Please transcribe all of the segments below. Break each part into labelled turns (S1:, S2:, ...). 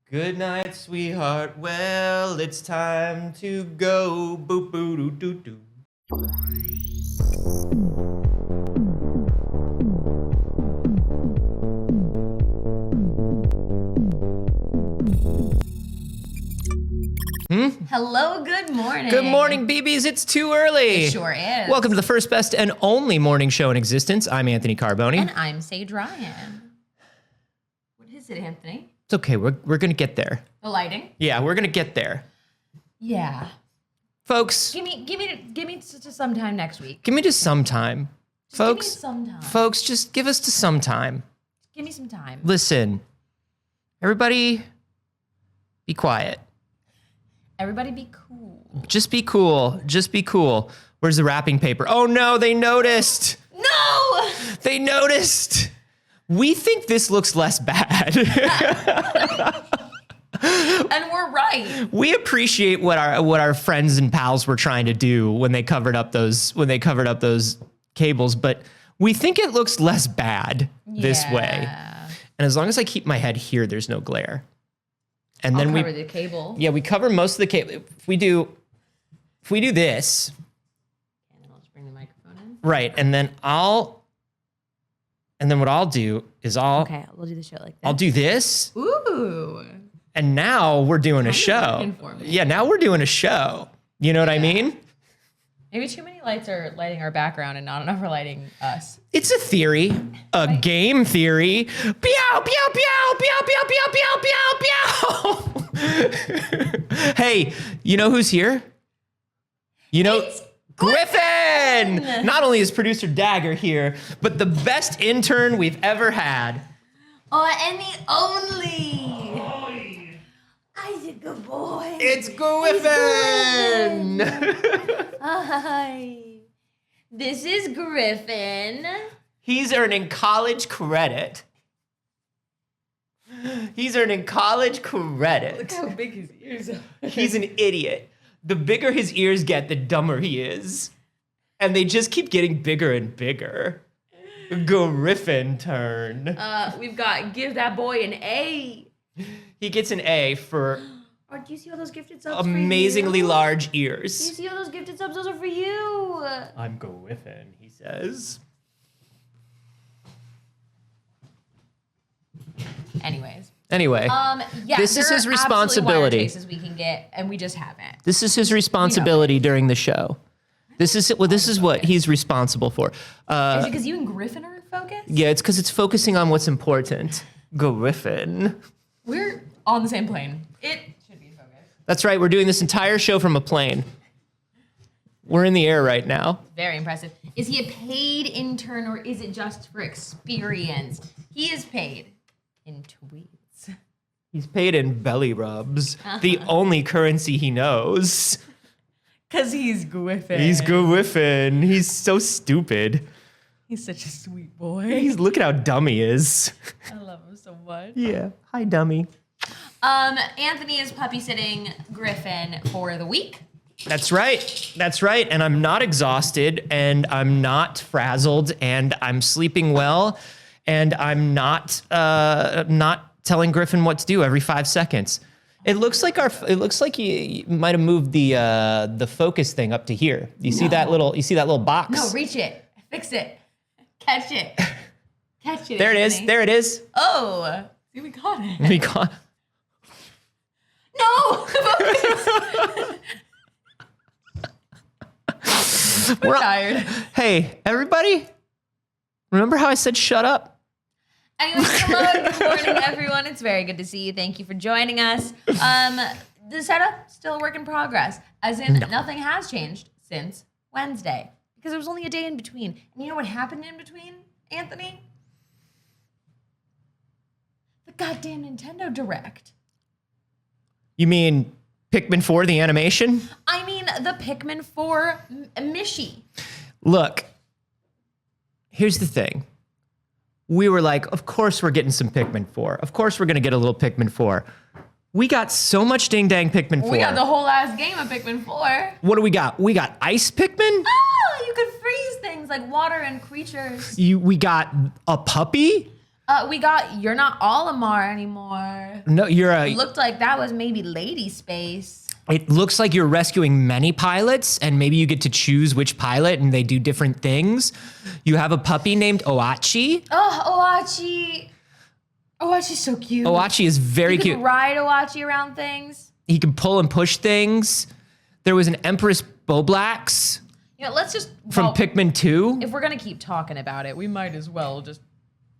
S1: Good night, sweetheart. Well, it's time to go. Boop boo doo doo doo.
S2: Hello, good morning.
S1: Good morning, BBs. It's too early.
S2: It sure is.
S1: Welcome to the first, best, and only morning show in existence. I'm Anthony Carboni.
S2: And I'm Saige Ryan. What is it, Anthony?
S1: It's okay. We're going to get there.
S2: The lighting?
S1: Yeah, we're going to get there.
S2: Yeah.
S1: Folks.
S2: Give me to sometime next week.
S1: Give me just some time. Folks.
S2: Give me some time.
S1: Folks, just give us to some time.
S2: Give me some time.
S1: Listen. Everybody, be quiet.
S2: Everybody be cool.
S1: Just be cool. Just be cool. Where's the wrapping paper? Oh no, they noticed.
S2: No!
S1: They noticed. We think this looks less bad.
S2: And we're right.
S1: We appreciate what our friends and pals were trying to do when they covered up those cables, but we think it looks less bad this way. And as long as I keep my head here, there's no glare. And then
S2: we cover the cable.
S1: Yeah, we cover most of the cable. If we do this,
S2: and then I'll just bring the microphone in.
S1: Right, and then what I'll do is
S2: okay, we'll do the show like that.
S1: I'll do this.
S2: Ooh.
S1: And now we're doing a show. Yeah, now we're doing a show. You know what I mean?
S2: Maybe too many lights are lighting our background and not enough are lighting us.
S1: It's a theory, a game theory. Pew, pew, pew, pew, pew, pew, pew, pew, pew. Hey, you know who's here? You know,
S2: It's
S1: Griffin! Not only is producer Dagger here, but the best intern we've ever had.
S2: Oh, and the only. Isaac, good boy.
S1: It's Griffin!
S2: Hi. This is Griffin.
S1: He's earning college credit.
S2: Look how big his ears are.
S1: He's an idiot. The bigger his ears get, the dumber he is. And they just keep getting bigger and bigger. Griffin turn.
S2: We've got give that boy an A.
S1: He gets an A for
S2: Oh, do you see all those gifted subs
S1: amazingly
S2: for you?
S1: large
S2: Do you
S1: ears.
S2: see all those gifted subs? Those are for you.
S1: I'm Griffin, he says. Anyway,
S2: Yeah,
S1: this is his responsibility.
S2: Choices we can get, and we just haven't.
S1: This is his responsibility during the show. This is what he's responsible for.
S2: Is it because you and Griffin are focused?
S1: Yeah, it's because it's focusing on what's important. Griffin.
S2: We're on the same plane. It should be focused.
S1: That's right. We're doing this entire show from a plane. We're in the air right now.
S2: Very impressive. Is he a paid intern or is it just for experience? He is paid in tweets.
S1: He's paid in belly rubs, the only currency he knows.
S2: Because he's Griffin.
S1: He's Griffin. He's so stupid.
S2: He's such a sweet boy.
S1: Look at how dumb he is.
S2: I love him so much.
S1: Yeah. Hi, dummy.
S2: Anthony is puppy sitting Griffin for the week.
S1: That's right. That's right. And I'm not exhausted, and I'm not frazzled, and I'm sleeping well, and I'm not telling Griffin what to do every 5 seconds. It looks like you might have moved the focus thing up to here. You see that little box?
S2: No, reach it. Fix it. Catch it. Catch it.
S1: There it is.
S2: Anthony.
S1: There it is.
S2: Oh, see, we caught it.
S1: We caught.
S2: No! We're tired.
S1: Hey, everybody. Remember how I said shut up?
S2: Anyways, hello, good morning, everyone. It's very good to see you. Thank you for joining us. The setup, still a work in progress. As in, nothing has changed since Wednesday. Because there was only a day in between. And you know what happened in between, Anthony? The goddamn Nintendo Direct.
S1: You mean Pikmin 4, the animation?
S2: I mean, the Pikmin 4 Mishi.
S1: Look, here's the thing. We were like, of course we're getting some Pikmin 4. Of course we're going to get a little Pikmin 4. We got so much ding-dang Pikmin 4.
S2: We got the whole last game of Pikmin 4.
S1: What do we got? We got Ice Pikmin?
S2: Oh, you could freeze things like water and creatures.
S1: We got a puppy?
S2: We got You're Not Olimar anymore.
S1: No, you're a.
S2: Looked like that was maybe Lady Space.
S1: It looks like you're rescuing many pilots, and maybe you get to choose which pilot, and they do different things. You have a puppy named Oachi.
S2: Oh, Oachi. Oachi's so cute.
S1: Oachi is very
S2: you
S1: cute.
S2: can ride Oachi around things.
S1: He can pull and push things. There was an Empress Boblax
S2: Let's just...
S1: from Pikmin 2.
S2: If we're going to keep talking about it, we might as well just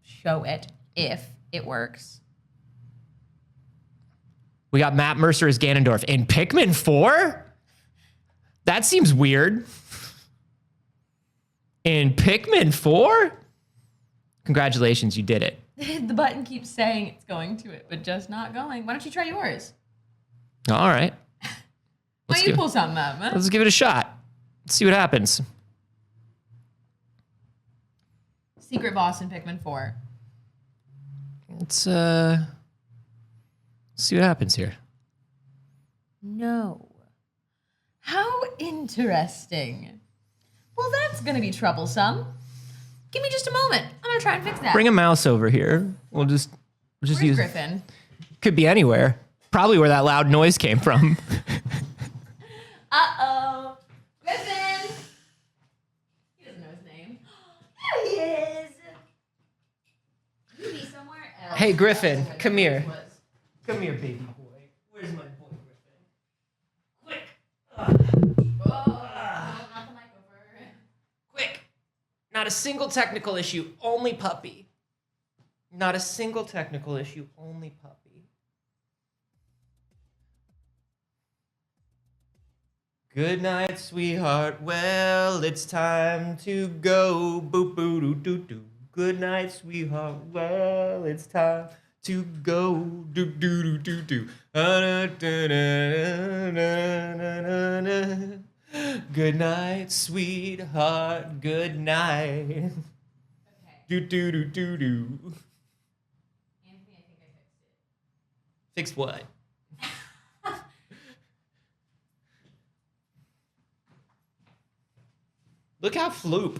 S2: show it if it works.
S1: We got Matt Mercer as Ganondorf. In Pikmin 4? That seems weird. In Pikmin 4? Congratulations, you did it.
S2: The button keeps saying it's going to it, but just not going. Why don't you try yours?
S1: All right.
S2: Why don't you pull something up, man?
S1: Let's give it a shot. Let's see what happens.
S2: Secret boss in Pikmin 4.
S1: Let's see what happens here.
S2: No. How interesting. Well, that's going to be troublesome. Give me just a moment. I'm going to try and fix that.
S1: Bring a mouse over here. We'll just
S2: Where's
S1: use
S2: Griffin?
S1: Could be anywhere. Probably where that loud noise came from.
S2: Uh-oh. Griffin! He doesn't know his name. There he is! You be somewhere else.
S1: Hey, Griffin, come here. Come here, baby boy. Where's my boy, Griffin? Quick!
S2: Knock the mic over.
S1: Quick! Not a single technical issue, only puppy. Not a single technical issue, only puppy. Good night, sweetheart. Well, it's time to go. Boop, boo, doo, doo, doo. Good night, sweetheart. Well, it's time to go. Do, do, do, do, do. Good night, sweetheart. Good night.
S2: Okay.
S1: Do, do, do, do, do.
S2: Anthony, I think I fixed it.
S1: Fixed what? Look how floop.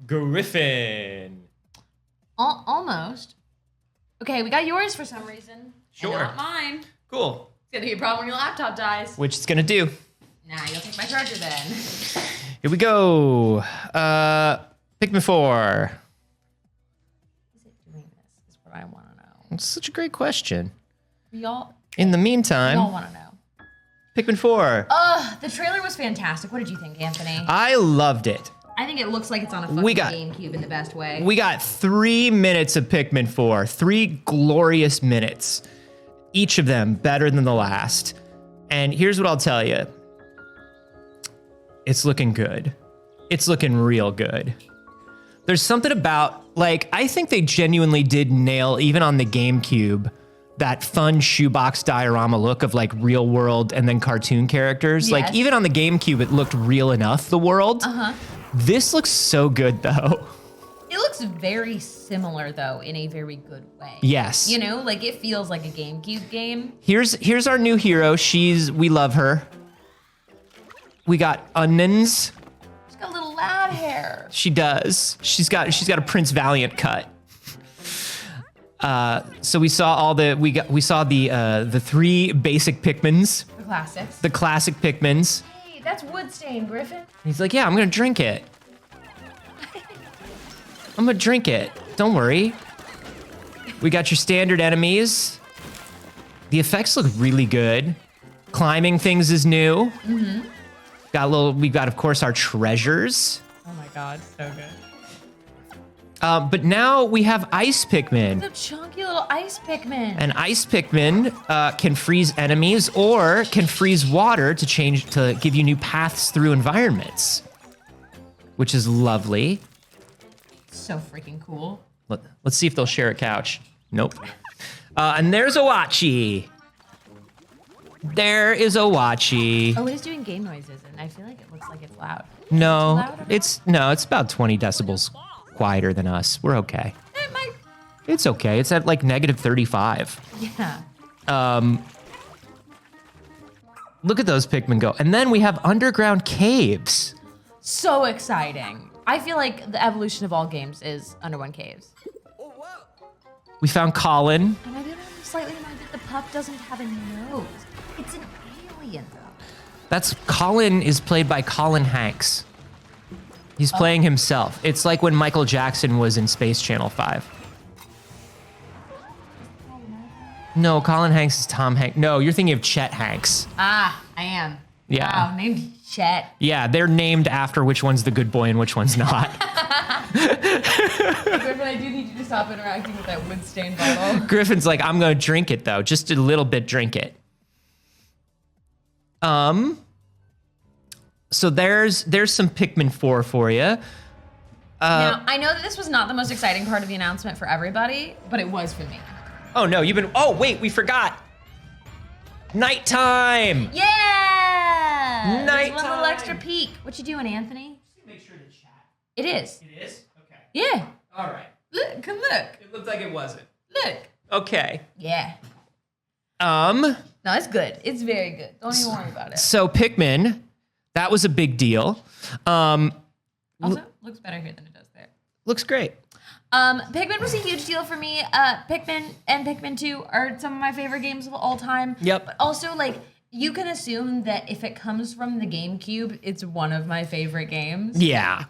S1: Griffin.
S2: Almost. Okay, we got yours for some reason.
S1: Sure.
S2: And not mine.
S1: Cool.
S2: It's gonna be a problem when your laptop dies.
S1: Which it's gonna do.
S2: Nah, you'll take my charger then.
S1: Here we go. Pikmin 4.
S2: Is it doing this? Is what I want to know.
S1: It's such a great question.
S2: We all
S1: In the
S2: want
S1: meantime,
S2: to know.
S1: Pikmin 4.
S2: The trailer was fantastic. What did you think, Anthony?
S1: I loved it.
S2: I think it looks like it's on a fucking GameCube in the best way.
S1: We got 3 minutes of Pikmin 4. 3 glorious minutes. Each of them better than the last. And here's what I'll tell you. It's looking good. It's looking real good. There's something about, like, I think they genuinely did nail, even on the GameCube, that fun shoebox diorama look of like real world and then cartoon characters.
S2: Yes.
S1: Like even on the GameCube, it looked real enough, the world. This looks so good though.
S2: It looks very similar though, in a very good way.
S1: Yes.
S2: You know, like it feels like a GameCube game.
S1: Here's our new hero. We love her. We got onions.
S2: She's got little lad hair.
S1: She does. She's got a Prince Valiant cut. So we saw the 3 basic Pikmins,
S2: The classics.
S1: the classic Pikmins.
S2: Hey, that's wood stain, Griffin.
S1: He's like, yeah, I'm gonna drink it. I'm gonna drink it. Don't worry. We got your standard enemies. The effects look really good. Climbing things is new. We got of course our treasures.
S2: Oh my god, so good.
S1: But now we have ice Pikmin.
S2: The chunky little ice Pikmin.
S1: And ice Pikmin can freeze enemies or can freeze water to give you new paths through environments, which is lovely.
S2: So freaking cool.
S1: Let's see if they'll share a couch. Nope. And there's Owachi. There is Owachi.
S2: Oh, it is doing game noises, and I feel like it looks like it's loud.
S1: No,
S2: Is it too loud or
S1: it's about 20 decibels quieter than us. We're okay.
S2: It might.
S1: It's okay. It's at like negative 35.
S2: Yeah.
S1: Look at those Pikmin go. And then we have underground caves.
S2: So exciting. I feel like the evolution of all games is Underone Caves.
S1: We found Colin.
S2: And I did slightly annoyed that the pup doesn't have a nose. It's an alien.
S1: That's Colin is played by Colin Hanks. He's playing himself. It's like when Michael Jackson was in Space Channel 5. No, Colin Hanks is Tom Hanks. No, you're thinking of Chet Hanks.
S2: Ah, I am.
S1: Yeah.
S2: Wow, named Chet.
S1: Yeah, they're named after which one's the good boy and which one's not.
S2: Griffin, I do need you to stop interacting with that wood stain bottle.
S1: Griffin's like, I'm going to drink it, though. Just a little bit drink it. So there's some Pikmin 4 for you.
S2: Now, I know that this was not the most exciting part of the announcement for everybody, but it was for me.
S1: Oh, no, oh, wait, we forgot. Nighttime.
S2: Yeah! There's
S1: Nighttime.
S2: one little extra peek. What you doing, Anthony?
S1: Make sure to chat.
S2: It is.
S1: It is? Okay.
S2: Yeah.
S1: All right.
S2: Look, come look.
S1: It looked like it wasn't.
S2: Look.
S1: Okay.
S2: Yeah. No, it's good. It's very good. Don't even worry about it.
S1: So Pikmin, that was a big deal.
S2: Also, looks better here than it does there.
S1: Looks great.
S2: Pikmin was a huge deal for me. Pikmin and Pikmin 2 are some of my favorite games of all time.
S1: Yep.
S2: But also, like, you can assume that if it comes from the GameCube, it's one of my favorite games.
S1: Yeah.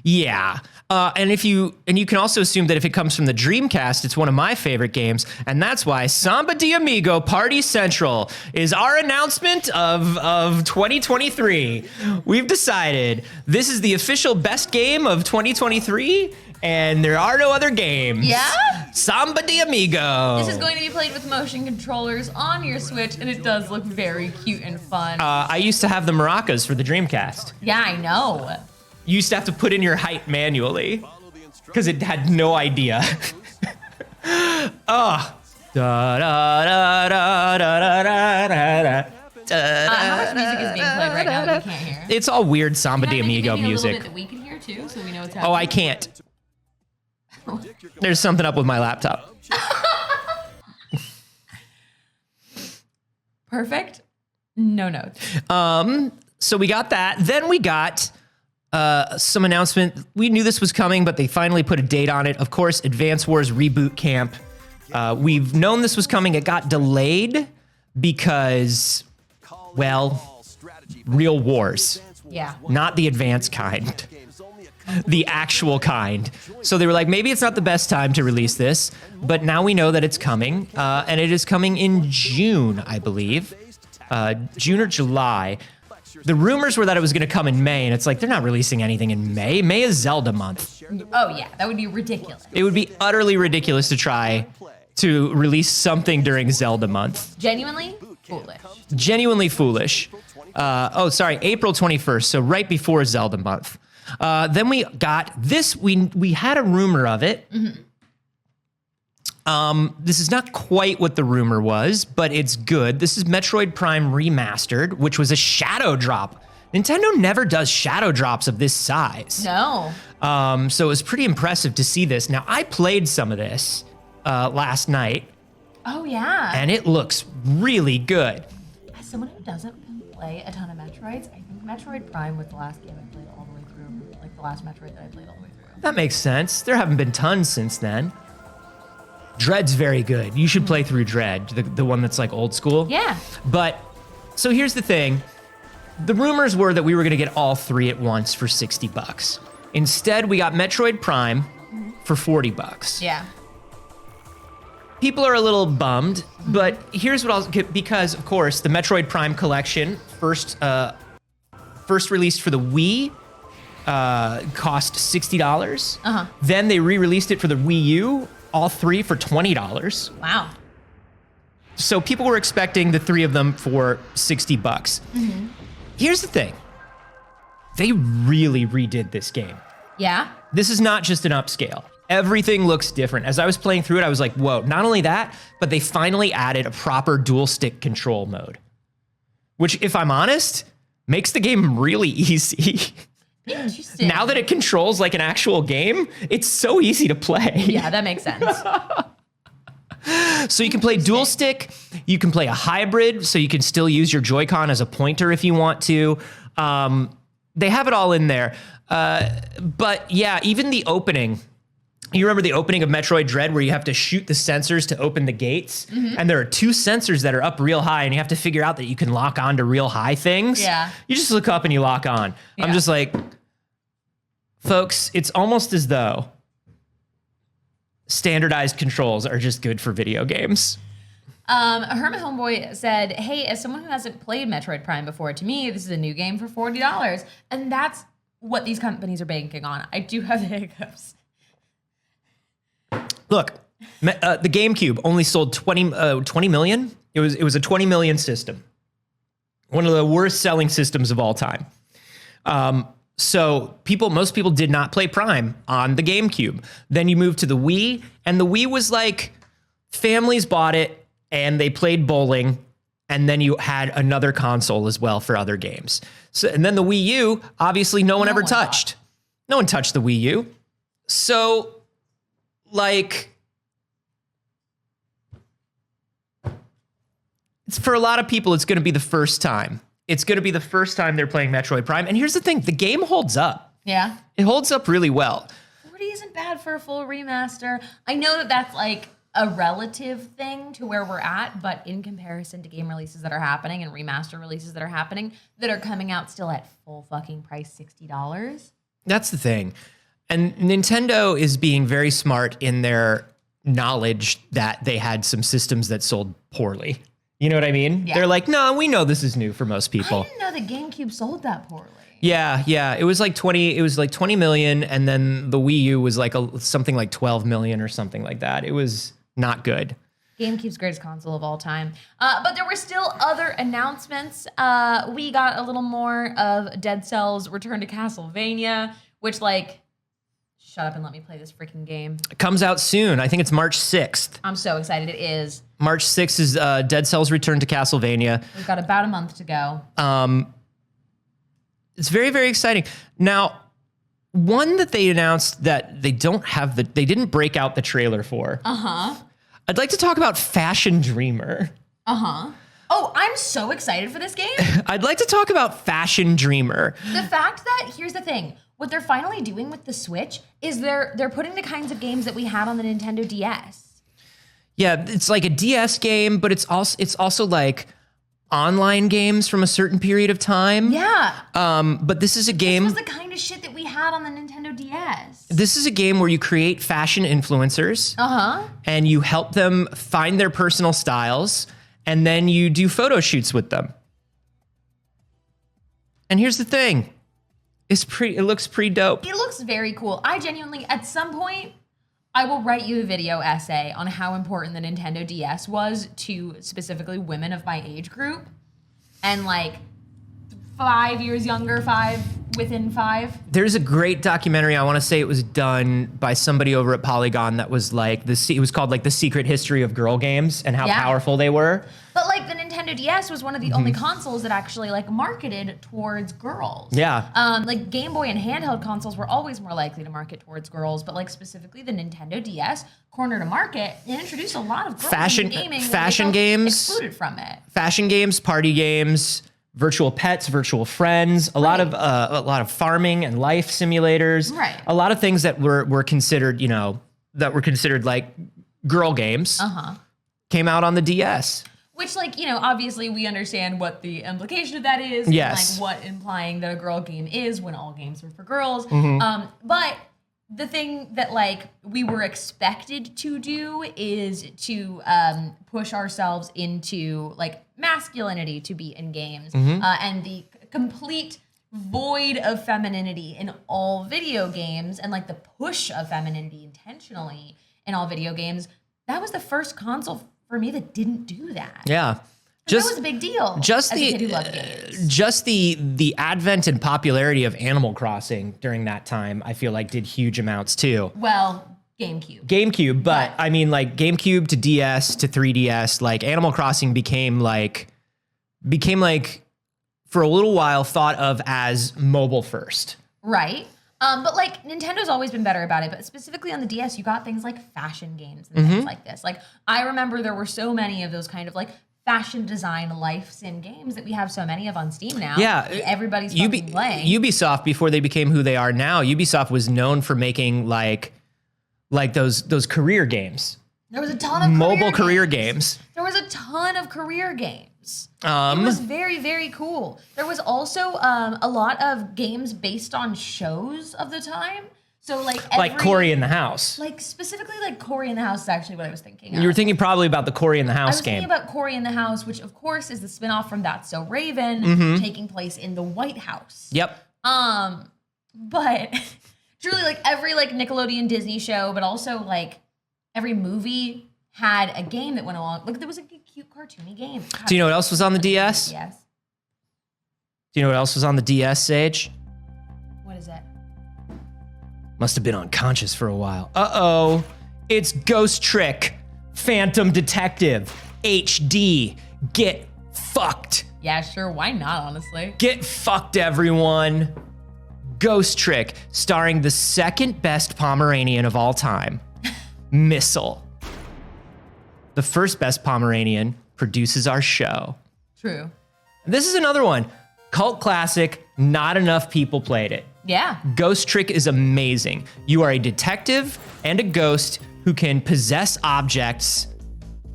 S1: Yeah. And you can also assume that if it comes from the Dreamcast, it's one of my favorite games. And that's why Samba de Amigo Party Central is our announcement of 2023. We've decided this is the official best game of 2023. And there are no other games.
S2: Yeah?
S1: Samba de Amigo.
S2: This is going to be played with motion controllers on your Switch, and it does look very cute and fun.
S1: I used to have the maracas for the Dreamcast.
S2: Yeah, I know.
S1: You used to have to put in your height manually because it had no idea. Oh. Da, da, da, da, da, da, da, da.
S2: How much music is being played right now that we can't hear?
S1: It's all weird Samba de
S2: Can I make it
S1: Amigo
S2: maybe a little
S1: music.
S2: bit that we can hear too, so we know what's happening?
S1: Oh, I can't. There's something up with my laptop.
S2: Perfect. No notes.
S1: So we got that. Then we got some announcement. We knew this was coming, but they finally put a date on it. Of course, Advance Wars Reboot Camp. We've known this was coming. It got delayed because, well, real wars.
S2: Yeah.
S1: Not the advanced kind. The actual kind. So they were like, maybe it's not the best time to release this, but now we know that it's coming, and it is coming in June, I believe. June or July. The rumors were that it was going to come in May, and it's like, they're not releasing anything in May. May is Zelda month.
S2: Oh, yeah. That would be ridiculous.
S1: It would be utterly ridiculous to try to release something during Zelda month.
S2: Genuinely foolish.
S1: Genuinely foolish. April 21st, so right before Zelda month. Then we got this. We had a rumor of it. Mm-hmm. This is not quite what the rumor was, but it's good. This is Metroid Prime Remastered, which was a shadow drop. Nintendo never does shadow drops of this size.
S2: No.
S1: So it was pretty impressive to see this. Now, I played some of this last night.
S2: Oh, yeah.
S1: And it looks really good.
S2: As someone who doesn't play a ton of Metroids, I think Metroid Prime was the last game I played all the way through. Like the last Metroid that I played all the way through.
S1: That makes sense. There haven't been tons since then. Dread's very good. You should play through Dread, the one that's like old school.
S2: Yeah.
S1: But, so here's the thing. The rumors were that we were going to get all three at once for $60. Instead, we got Metroid Prime for $40.
S2: Yeah.
S1: People are a little bummed, but here's what I'll get, because of course the Metroid Prime collection first released for the Wii cost $60.
S2: Uh-huh.
S1: Then they re-released it for the Wii U, all three for $20.
S2: Wow.
S1: So people were expecting the three of them for $60. Mm-hmm. Here's the thing. They really redid this game.
S2: Yeah.
S1: This is not just an upscale. Everything looks different. As I was playing through it, I was like, whoa, not only that, but they finally added a proper dual stick control mode. Which, if I'm honest, makes the game really easy.
S2: Interesting.
S1: Now that it controls like an actual game, it's so easy to play.
S2: Yeah, that makes sense.
S1: So you can play dual stick, you can play a hybrid, so you can still use your Joy-Con as a pointer if you want to. They have it all in there. But yeah, even the opening. You remember the opening of Metroid Dread where you have to shoot the sensors to open the gates? And there are 2 sensors that are up real high and you have to figure out that you can lock on to real high things.
S2: Yeah.
S1: You just look up and you lock on.
S2: Yeah.
S1: I'm just like, folks, it's almost as though standardized controls are just good for video games.
S2: Hermit Homeboy said, hey, as someone who hasn't played Metroid Prime before, to me, this is a new game for $40. And that's what these companies are banking on. I do have the hiccups.
S1: Look, the GameCube only sold 20 million. It was a 20 million system. One of the worst selling systems of all time. So most people did not play Prime on the GameCube. Then you move to the Wii, and the Wii was like, families bought it and they played bowling, and then you had another console as well for other games. So, and then the Wii U, obviously no one ever touched. No one touched the Wii U. So, like, it's for a lot of people, it's going to be the first time. It's going to be the first time they're playing Metroid Prime. And here's the thing, the game holds up.
S2: Yeah.
S1: It holds up really well.
S2: 40 isn't bad for a full remaster. I know that that's like a relative thing to where we're at, but in comparison to game releases that are happening and remaster releases that are happening that are coming out still at full fucking price, $60.
S1: That's the thing. And Nintendo is being very smart in their knowledge that they had some systems that sold poorly. You know what I mean?
S2: Yeah.
S1: They're like, no, we know this is new for most people.
S2: I didn't know the GameCube sold that poorly.
S1: Yeah. It was like 20 million, and then the Wii U was like something like 12 million or something like that. It was not good.
S2: GameCube's greatest console of all time. But there were still other announcements. We got a little more of Dead Cell's Return to Castlevania, which, like, shut up and let me play this freaking game.
S1: It comes out soon. I think it's March 6th.
S2: I'm so excited. It is.
S1: March 6th is Dead Cell's Return to Castlevania.
S2: We've got about a month to go.
S1: It's very, very exciting. Now, one that they announced that they didn't break out the trailer for. I'd like to talk about Fashion Dreamer.
S2: Oh, I'm so excited for this game.
S1: I'd like to talk about Fashion Dreamer.
S2: The fact that, here's the thing, what they're finally doing with the Switch is they're putting the kinds of games that we had on the Nintendo DS.
S1: Yeah, it's like a DS game, but it's also like online games from a certain period of time.
S2: Yeah.
S1: But this is a game.
S2: This was the kind of shit that we had on the Nintendo DS.
S1: This is a game where you create fashion influencers. And you help them find their personal styles, and then you do photo shoots with them. And here's the thing. It looks pretty dope.
S2: It looks very cool. I genuinely, at some point, I will write you a video essay on how important the Nintendo DS was to specifically women of my age group. And like 5 years younger, within 5.
S1: There's a great documentary. I want to say it was done by somebody over at Polygon that was like it was called like The Secret History of Girl Games and how powerful they were.
S2: But like the Nintendo DS was one of the only consoles that actually like marketed towards girls.
S1: Yeah.
S2: Like Game Boy and handheld consoles were always more likely to market towards girls, but like specifically the Nintendo DS cornered a market and introduced a lot of girls in gaming.
S1: Fashion games,
S2: excluded from it.
S1: Fashion games, party games, virtual pets, virtual friends, a lot of farming and life simulators.
S2: Right.
S1: A lot of things that were considered, like girl games. Came out on the DS.
S2: Which, like, obviously we understand what the implication of that is.
S1: Yes.
S2: And, like, what implying that a girl game is when all games are for girls. But the thing that, like, we were expected to do is to push ourselves into, like, masculinity to be in games. And the complete void of femininity in all video games and, like, the push of femininity intentionally in all video games. That was the first console for me that didn't do that.
S1: Yeah.
S2: That was a big deal. Just as a kid who loved games.
S1: Just the advent and popularity of Animal Crossing during that time, I feel like did huge amounts too.
S2: Well, GameCube,
S1: but I mean, like GameCube to DS to 3DS, like Animal Crossing became like for a little while thought of as mobile first.
S2: Right. But like Nintendo's always been better about it, but specifically on the DS, you got things like fashion games and things like this. Like I remember there were so many of those kind of like fashion design life sim games that we have so many of on Steam now.
S1: Yeah.
S2: Everybody's fucking playing.
S1: Ubisoft, before they became who they are now, Ubisoft was known for making like those career games.
S2: There was a ton of
S1: mobile career games.
S2: There was a ton of career games. It was very, very cool. There was also a lot of games based on shows of the time. So like
S1: Cory in the House.
S2: Like specifically like Cory in the House is actually what I was thinking of.
S1: You were thinking probably about the Cory in the House game.
S2: I was thinking about Cory in the House, which of course is the spinoff from That's So Raven, taking place in the White House.
S1: Yep.
S2: But truly like every like Nickelodeon Disney show, but also like every movie had a game that went along. Look, there was like a cute cartoony game.
S1: Do you know what else was on the DS?
S2: Yes.
S1: Do you know what else was on the DS, Sage?
S2: What is it?
S1: Must have been unconscious for a while. Uh-oh. It's Ghost Trick, Phantom Detective, HD. Get fucked.
S2: Yeah, sure. Why not, honestly?
S1: Get fucked, everyone. Ghost Trick, starring the second best Pomeranian of all time, Missile. The first best Pomeranian produces our show.
S2: True.
S1: This is another one. Cult classic, not enough people played it.
S2: Yeah.
S1: Ghost Trick is amazing. You are a detective and a ghost who can possess objects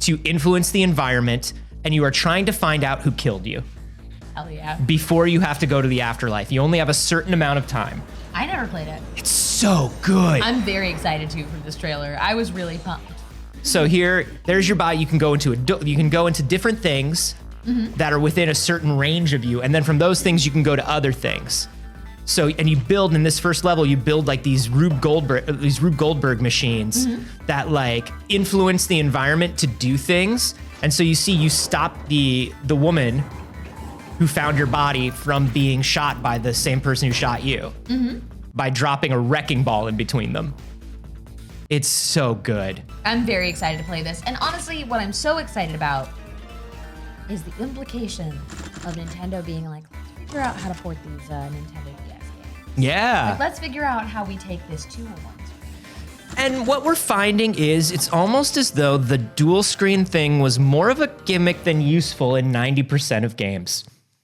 S1: to influence the environment, and you are trying to find out who killed you.
S2: Hell yeah.
S1: Before you have to go to the afterlife. You only have a certain amount of time.
S2: I never played it.
S1: It's so good.
S2: I'm very excited too for this trailer. I was really pumped.
S1: So there's your body. You can go into different things that are within a certain range of you, and then from those things you can go to other things. So, and you build in this first level, you build like these Rube Goldberg machines that like influence the environment to do things. And so you stop the woman who found your body from being shot by the same person who shot you by dropping a wrecking ball in between them. It's so good.
S2: I'm very excited to play this. And honestly, what I'm so excited about is the implication of Nintendo being like, let's figure out how to port these Nintendo DS games.
S1: Yeah.
S2: Like, let's figure out how we take this to a one screen.
S1: And what we're finding is it's almost as though the dual screen thing was more of a gimmick than useful in 90% of games.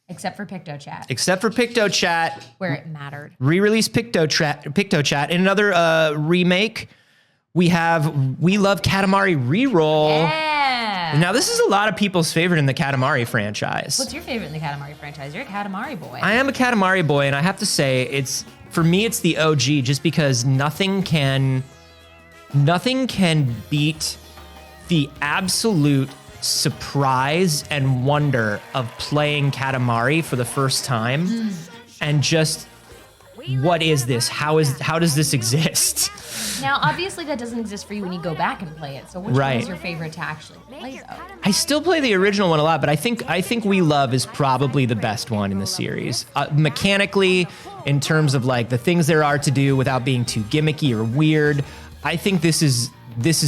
S2: Except for PictoChat.
S1: Except for PictoChat.
S2: Where it mattered.
S1: Re-release PictoChat. In another remake, we Love Katamari Reroll.
S2: Yeah.
S1: Now, this is a lot of people's favorite in the Katamari franchise.
S2: What's your favorite in the Katamari franchise? You're a Katamari boy.
S1: I am a Katamari boy, and I have to say, for me, it's the OG, just because nothing can beat the absolute surprise and wonder of playing Katamari for the first time, and just, what is this? How does this exist?
S2: Now, obviously, that doesn't exist for you when you go back and play it. So, which one is your favorite to actually play, though?
S1: I still play the original one a lot, but I think We Love is probably the best one in the series. Mechanically, in terms of like the things there are to do without being too gimmicky or weird, I think this is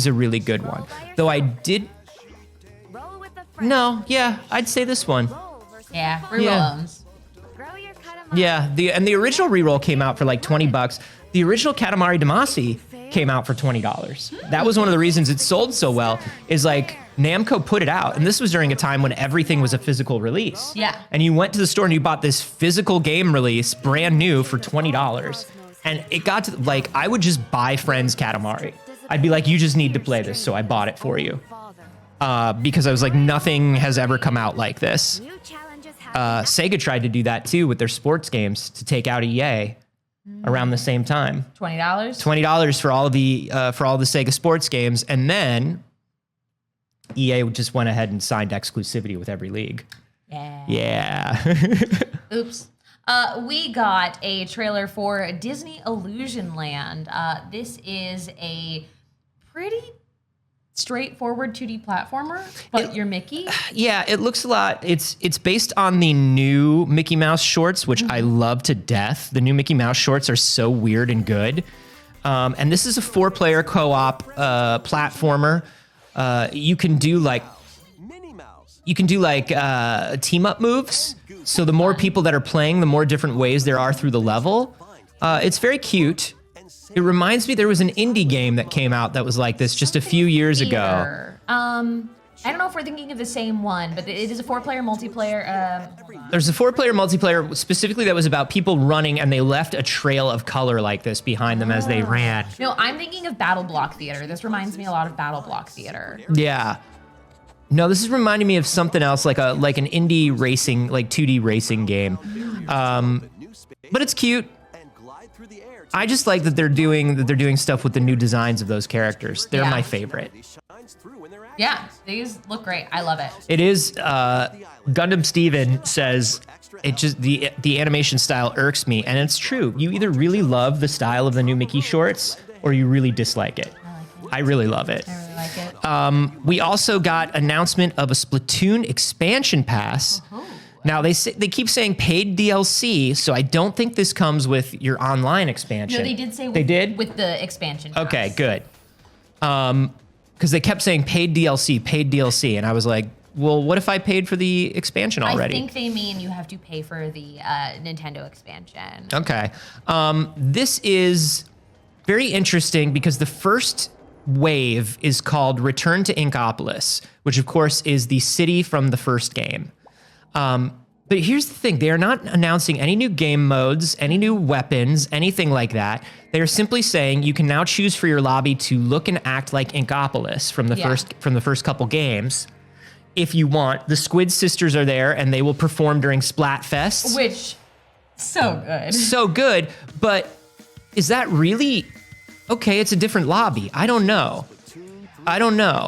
S1: a really good one. Though I'd say this one.
S2: Yeah, reroll.
S1: Yeah, the original reroll came out for like $20. The original Katamari Damacy came out for $20. That was one of the reasons it sold so well, is like Namco put it out, and this was during a time when everything was a physical release.
S2: Yeah.
S1: And you went to the store and you bought this physical game release, brand new, for $20. And it got to, like, I would just buy friends Katamari. I'd be like, you just need to play this, so I bought it for you. Because I was like, nothing has ever come out like this. Sega tried to do that too with their sports games to take out EA around the same time.
S2: $20?
S1: $20 for all the Sega sports games, and then EA just went ahead and signed exclusivity with every league. Yeah.
S2: Oops. We got a trailer for Disney Illusion Land. This is a pretty straightforward 2D platformer, but you're Mickey.
S1: Yeah, it looks a lot. It's based on the new Mickey Mouse shorts, which I love to death. The new Mickey Mouse shorts are so weird and good. And this is a 4-player co-op platformer. You can do like team up moves. So the more people that are playing, the more different ways there are through the level. It's very cute. It reminds me, there was an indie game that came out that was like this just a few years ago.
S2: I don't know if we're thinking of the same one, but it is a 4-player multiplayer.
S1: There's a 4-player multiplayer specifically that was about people running, and they left a trail of color like this behind them as they ran.
S2: No, I'm thinking of Battle Block Theater. This reminds me a lot of Battle Block Theater.
S1: Yeah. No, this is reminding me of something else, like an indie racing, like 2D racing game. But it's cute. I just like that they're doing stuff with the new designs of those characters. They're my favorite.
S2: Yeah, these look great. I love it.
S1: It is. Gundam Steven says it just the animation style irks me, and it's true. You either really love the style of the new Mickey shorts, or you really dislike it. I really love it.
S2: I really like it.
S1: We also got announcement of a Splatoon expansion pass. Now they keep saying paid DLC, so I don't think this comes with your online expansion.
S2: No, they did say with the expansion pass.
S1: Okay, good. Because they kept saying paid DLC, and I was like, well, what if I paid for the expansion already?
S2: I think they mean you have to pay for the Nintendo expansion.
S1: Okay. This is very interesting because the first wave is called Return to Inkopolis, which of course is the city from the first game. But here's the thing. They are not announcing any new game modes, any new weapons, anything like that. They are simply saying you can now choose for your lobby to look and act like Inkopolis from the first couple games. If you want, the Squid Sisters are there and they will perform during Splatfest.
S2: Which, so good.
S1: So good, but is that really okay? It's a different lobby. I don't know.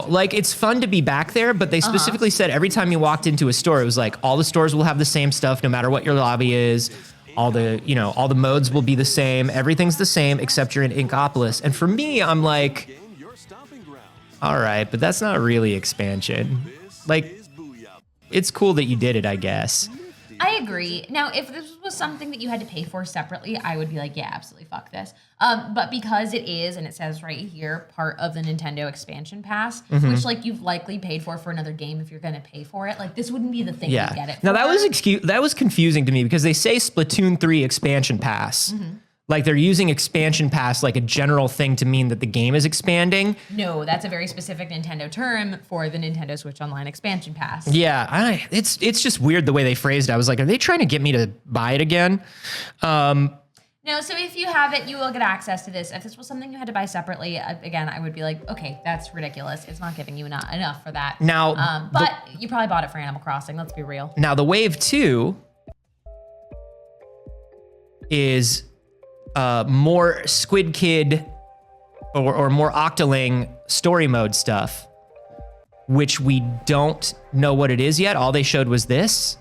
S1: Like, it's fun to be back there, but they specifically said every time you walked into a store, it was like all the stores will have the same stuff no matter what your lobby is. All the modes will be the same. Everything's the same except you're in Inkopolis. And for me, I'm like, all right, but that's not really expansion. Like, it's cool that you did it, I guess.
S2: I agree. Now, if this was something that you had to pay for separately, I would be like, yeah, absolutely, fuck this. But because it is, and it says right here, part of the Nintendo expansion pass, which like you've likely paid for another game if you're going to pay for it, like this wouldn't be the thing to get it for.
S1: Now, that was confusing to me because they say Splatoon 3 expansion pass. Like they're using expansion pass like a general thing to mean that the game is expanding.
S2: No, that's a very specific Nintendo term for the Nintendo Switch Online expansion pass.
S1: Yeah, it's just weird the way they phrased it. I was like, are they trying to get me to buy it again?
S2: No, so if you have it, you will get access to this. If this was something you had to buy separately, again, I would be like, okay, that's ridiculous. It's not giving you enough for that.
S1: Now,
S2: but you probably bought it for Animal Crossing. Let's be real.
S1: Now, the Wave 2 is more Squid Kid or more Octoling story mode stuff, which we don't know what it is yet. All they showed was this,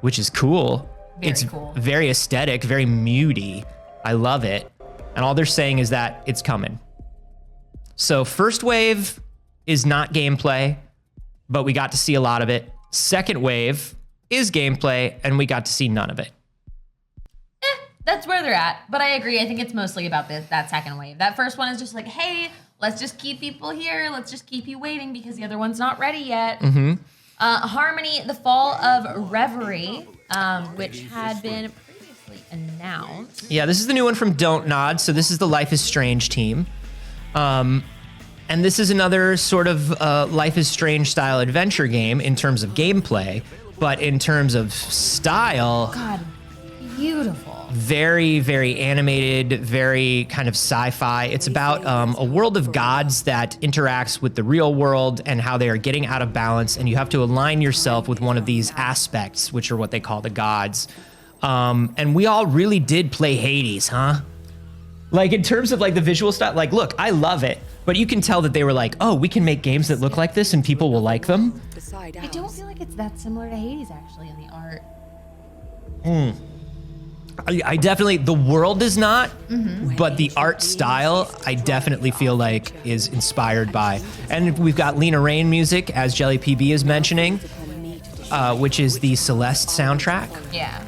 S1: which is cool. It's cool. Very aesthetic, very moody. I love it. And all they're saying is that it's coming. So first wave is not gameplay, but we got to see a lot of it. Second wave is gameplay, and we got to see none of it.
S2: That's where they're at. But I agree. I think it's mostly about that second wave. That first one is just like, hey, let's just keep people here. Let's just keep you waiting because the other one's not ready yet. Harmony, The Fall of Reverie, which had been previously announced.
S1: Yeah, this is the new one from Don't Nod. So this is the Life is Strange team. And this is another sort of Life is Strange style adventure game in terms of gameplay. But in terms of style...
S2: God, beautiful.
S1: Very, very animated, very kind of sci-fi. It's about a world of gods that interacts with the real world and how they are getting out of balance, and you have to align yourself with one of these aspects, which are what they call the gods. And we all really did play Hades, huh? Like, in terms of like the visual style, like, look, I love it, but you can tell that they were like, oh, we can make games that look like this and people will like them.
S2: I don't feel like it's that similar to Hades, actually, in the art.
S1: I definitely, the world is not, but the art style, I definitely feel like is inspired by. And we've got Lena Raine music, as Jelly PB is mentioning, which is the Celeste soundtrack.
S2: Yeah.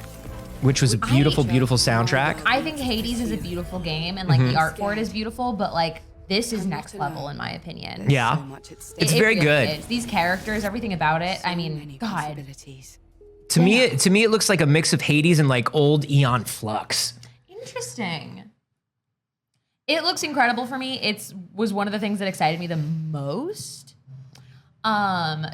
S1: Which was a beautiful, beautiful soundtrack.
S2: I think Hades is a beautiful game, and like the art for it is beautiful, but like this is next level in my opinion.
S1: Yeah, it's very
S2: really
S1: good.
S2: Is. These characters, everything about it. I mean, God.
S1: To me, it looks like a mix of Hades and like old Aeon Flux.
S2: Interesting. It looks incredible for me. It was one of the things that excited me the most.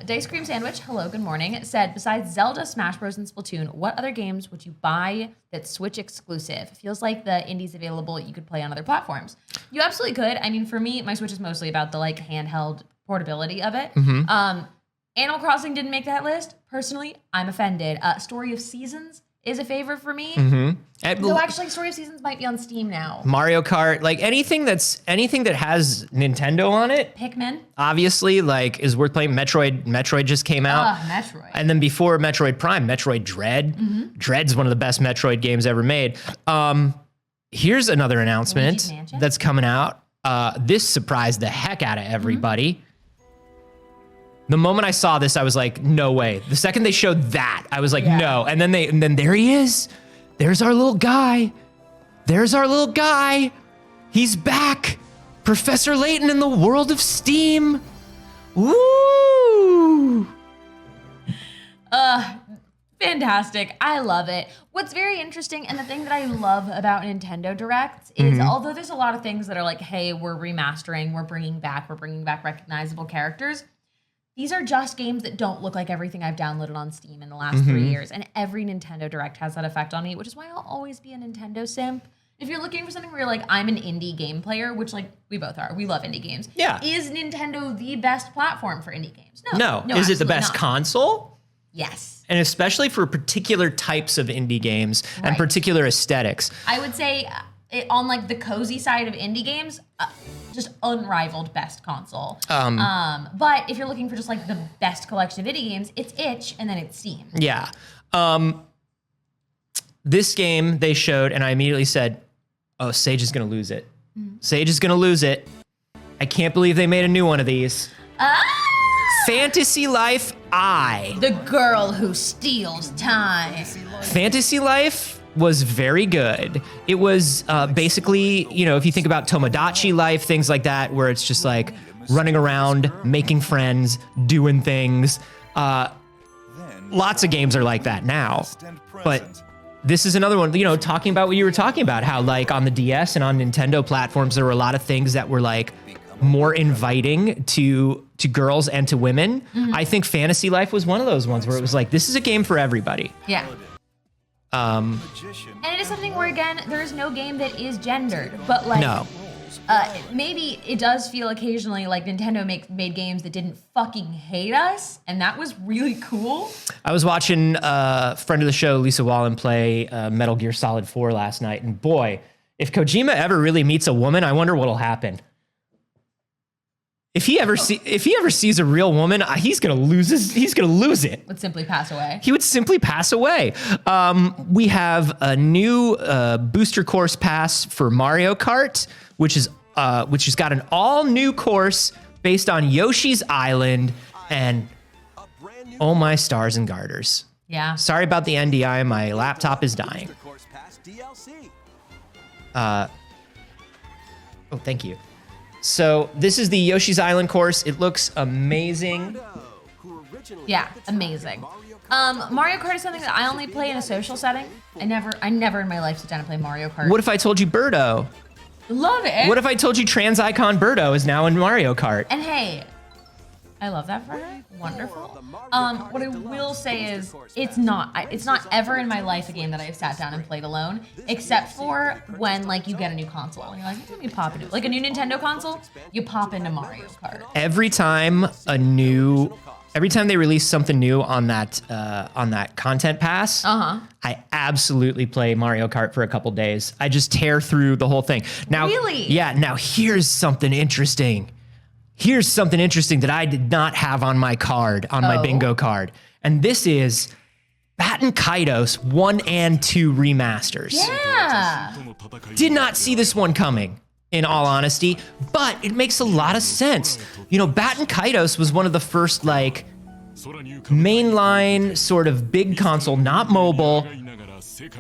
S2: Dice Cream Sandwich, hello, good morning, said, besides Zelda, Smash Bros, and Splatoon, what other games would you buy that's Switch exclusive? Feels like the indies available you could play on other platforms. You absolutely could. I mean, for me, my Switch is mostly about the like handheld portability of it. Animal Crossing didn't make that list. Personally, I'm offended. Story of Seasons is a favorite for me. Though actually, Story of Seasons might be on Steam now.
S1: Mario Kart, like anything that has Nintendo on it,
S2: Pikmin.
S1: obviously, like is worth playing. Metroid just came out.
S2: Metroid.
S1: And then before Metroid Prime, Metroid Dread. Dread's one of the best Metroid games ever made. Here's another announcement that's coming out. This surprised the heck out of everybody. The moment I saw this, I was like, no way. The second they showed that, I was like, no. And then there he is. There's our little guy. He's back. Professor Layton in the world of Steam. Woo!
S2: Fantastic. I love it. What's very interesting, and the thing that I love about Nintendo Directs is although there's a lot of things that are like, hey, we're remastering, we're bringing back recognizable characters. These are just games that don't look like everything I've downloaded on Steam in the last 3 years. And every Nintendo Direct has that effect on me, which is why I'll always be a Nintendo simp. If you're looking for something where you're like, I'm an indie game player, which like we both are, we love indie games.
S1: Yeah.
S2: Is Nintendo the best platform for indie games?
S1: No. Is it the best console?
S2: Yes.
S1: And especially for particular types of indie games and particular aesthetics.
S2: I would say on like the cozy side of indie games, just unrivaled best console. But if you're looking for just like the best collection of indie games, it's itch and then it's Steam.
S1: Yeah. This game they showed and I immediately said, oh, Sage is going to lose it. Sage is going to lose it. I can't believe they made a new one of these. Fantasy Life I.
S2: The girl who steals time.
S1: Fantasy Life was very good. It was basically, you know, if you think about Tomodachi Life, things like that, where it's just like running around, making friends, doing things. Lots of games are like that now. But this is another one, you know, talking about what you were talking about, how like on the DS and on Nintendo platforms, there were a lot of things that were like more inviting to girls and to women. I think Fantasy Life was one of those ones where it was like, this is a game for everybody.
S2: Yeah. And it is something where, again, there is no game that is gendered, but like,
S1: no.
S2: Maybe it does feel occasionally like Nintendo made games that didn't fucking hate us, and that was really cool.
S1: I was watching a friend of the show, Lisa Wallen, play Metal Gear Solid 4 last night, and boy, if Kojima ever really meets a woman, I wonder what'll happen. If he ever sees a real woman, he's gonna lose it.
S2: Would simply pass away.
S1: He would simply pass away. We have a new booster course pass for Mario Kart, which has got an all new course based on Yoshi's Island, and oh my stars and garters.
S2: Yeah.
S1: Sorry about the NDI. My laptop is dying. Oh, thank you. So this is the Yoshi's Island course. It looks amazing.
S2: Yeah, amazing. Mario Kart is something that I only play in a social setting. I never in my life sit down and play Mario Kart.
S1: What if I told you Birdo?
S2: Love it.
S1: What if I told you Trans Icon Birdo is now in Mario Kart?
S2: And hey, I love that for her. Wonderful. What I will say is it's not ever in my life a game that I've sat down and played alone, except for when like you get a new console and you're like, let me pop into like a new Nintendo console, you pop into Mario Kart.
S1: Every time they release something new on that content pass, I absolutely play Mario Kart for a couple days. I just tear through the whole thing. Now,
S2: really?
S1: Yeah. Now here's something interesting. Here's something interesting that I did not have on my card, on my bingo card. And this is Batten Kaitos 1 and 2 remasters.
S2: Yeah.
S1: Did not see this one coming, in all honesty, but it makes a lot of sense. You know, Batten Kaitos was one of the first, like, mainline sort of big console, not mobile,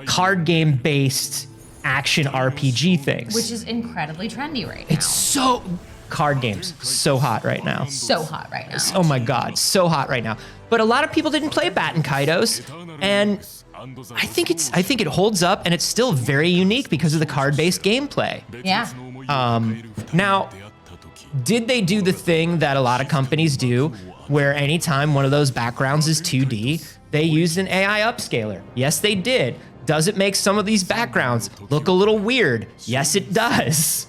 S1: card game based action RPG things.
S2: Which is incredibly trendy right now.
S1: It's so... Card games, so hot right now.
S2: So hot right now.
S1: Oh my God, so hot right now. But a lot of people didn't play Batten Kaitos, and I think it holds up, and it's still very unique because of the card-based gameplay.
S2: Yeah.
S1: Now, did they do the thing that a lot of companies do, where anytime one of those backgrounds is 2D, they used an AI upscaler. Yes, they did. Does it make some of these backgrounds look a little weird? Yes, it does.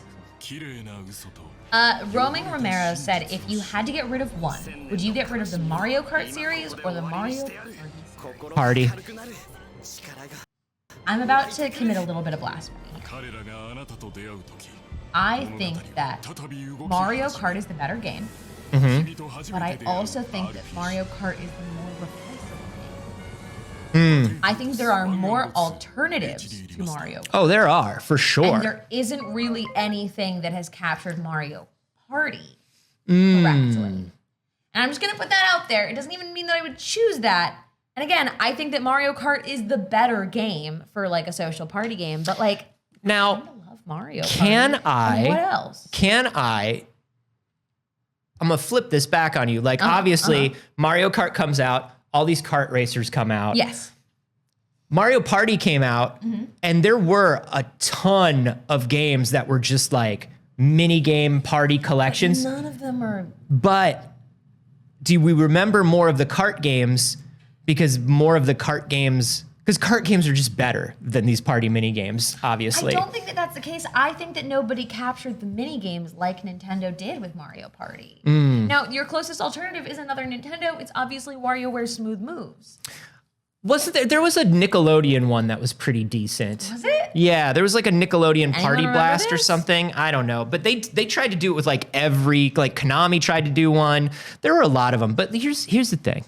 S2: Roaming Romero said, if you had to get rid of one, would you get rid of the Mario Kart series or the Mario
S1: Party.
S2: I'm about to commit a little bit of blasphemy. I think that Mario Kart is the better game, but I also think that Mario Kart is the more replaceable game. I think there are more alternatives to Mario Kart.
S1: Oh, there are, for sure.
S2: And there isn't really anything that has captured Mario Party correctly. And I'm just gonna put that out there. It doesn't even mean that I would choose that. And again, I think that Mario Kart is the better game for like a social party game, but like,
S1: now,
S2: I love Mario Kart.
S1: Can I?
S2: What else?
S1: I'm gonna flip this back on you. Like, obviously, Mario Kart comes out, all these kart racers come out.
S2: Yes.
S1: Mario Party came out, and there were a ton of games that were just like mini game party collections.
S2: None of them are.
S1: But do we remember more of the kart games? Because kart games are just better than these party mini games, obviously.
S2: I don't think that that's the case. I think that nobody captured the mini games like Nintendo did with Mario Party. Now, your closest alternative is another Nintendo. It's obviously WarioWare Smooth Moves.
S1: Wasn't there? There was a Nickelodeon one that was pretty decent.
S2: Was it?
S1: Yeah, there was like a Nickelodeon Party Blast or
S2: this?
S1: something. I don't know, but they tried to do it with like Konami tried to do one. There were a lot of them, but here's the thing.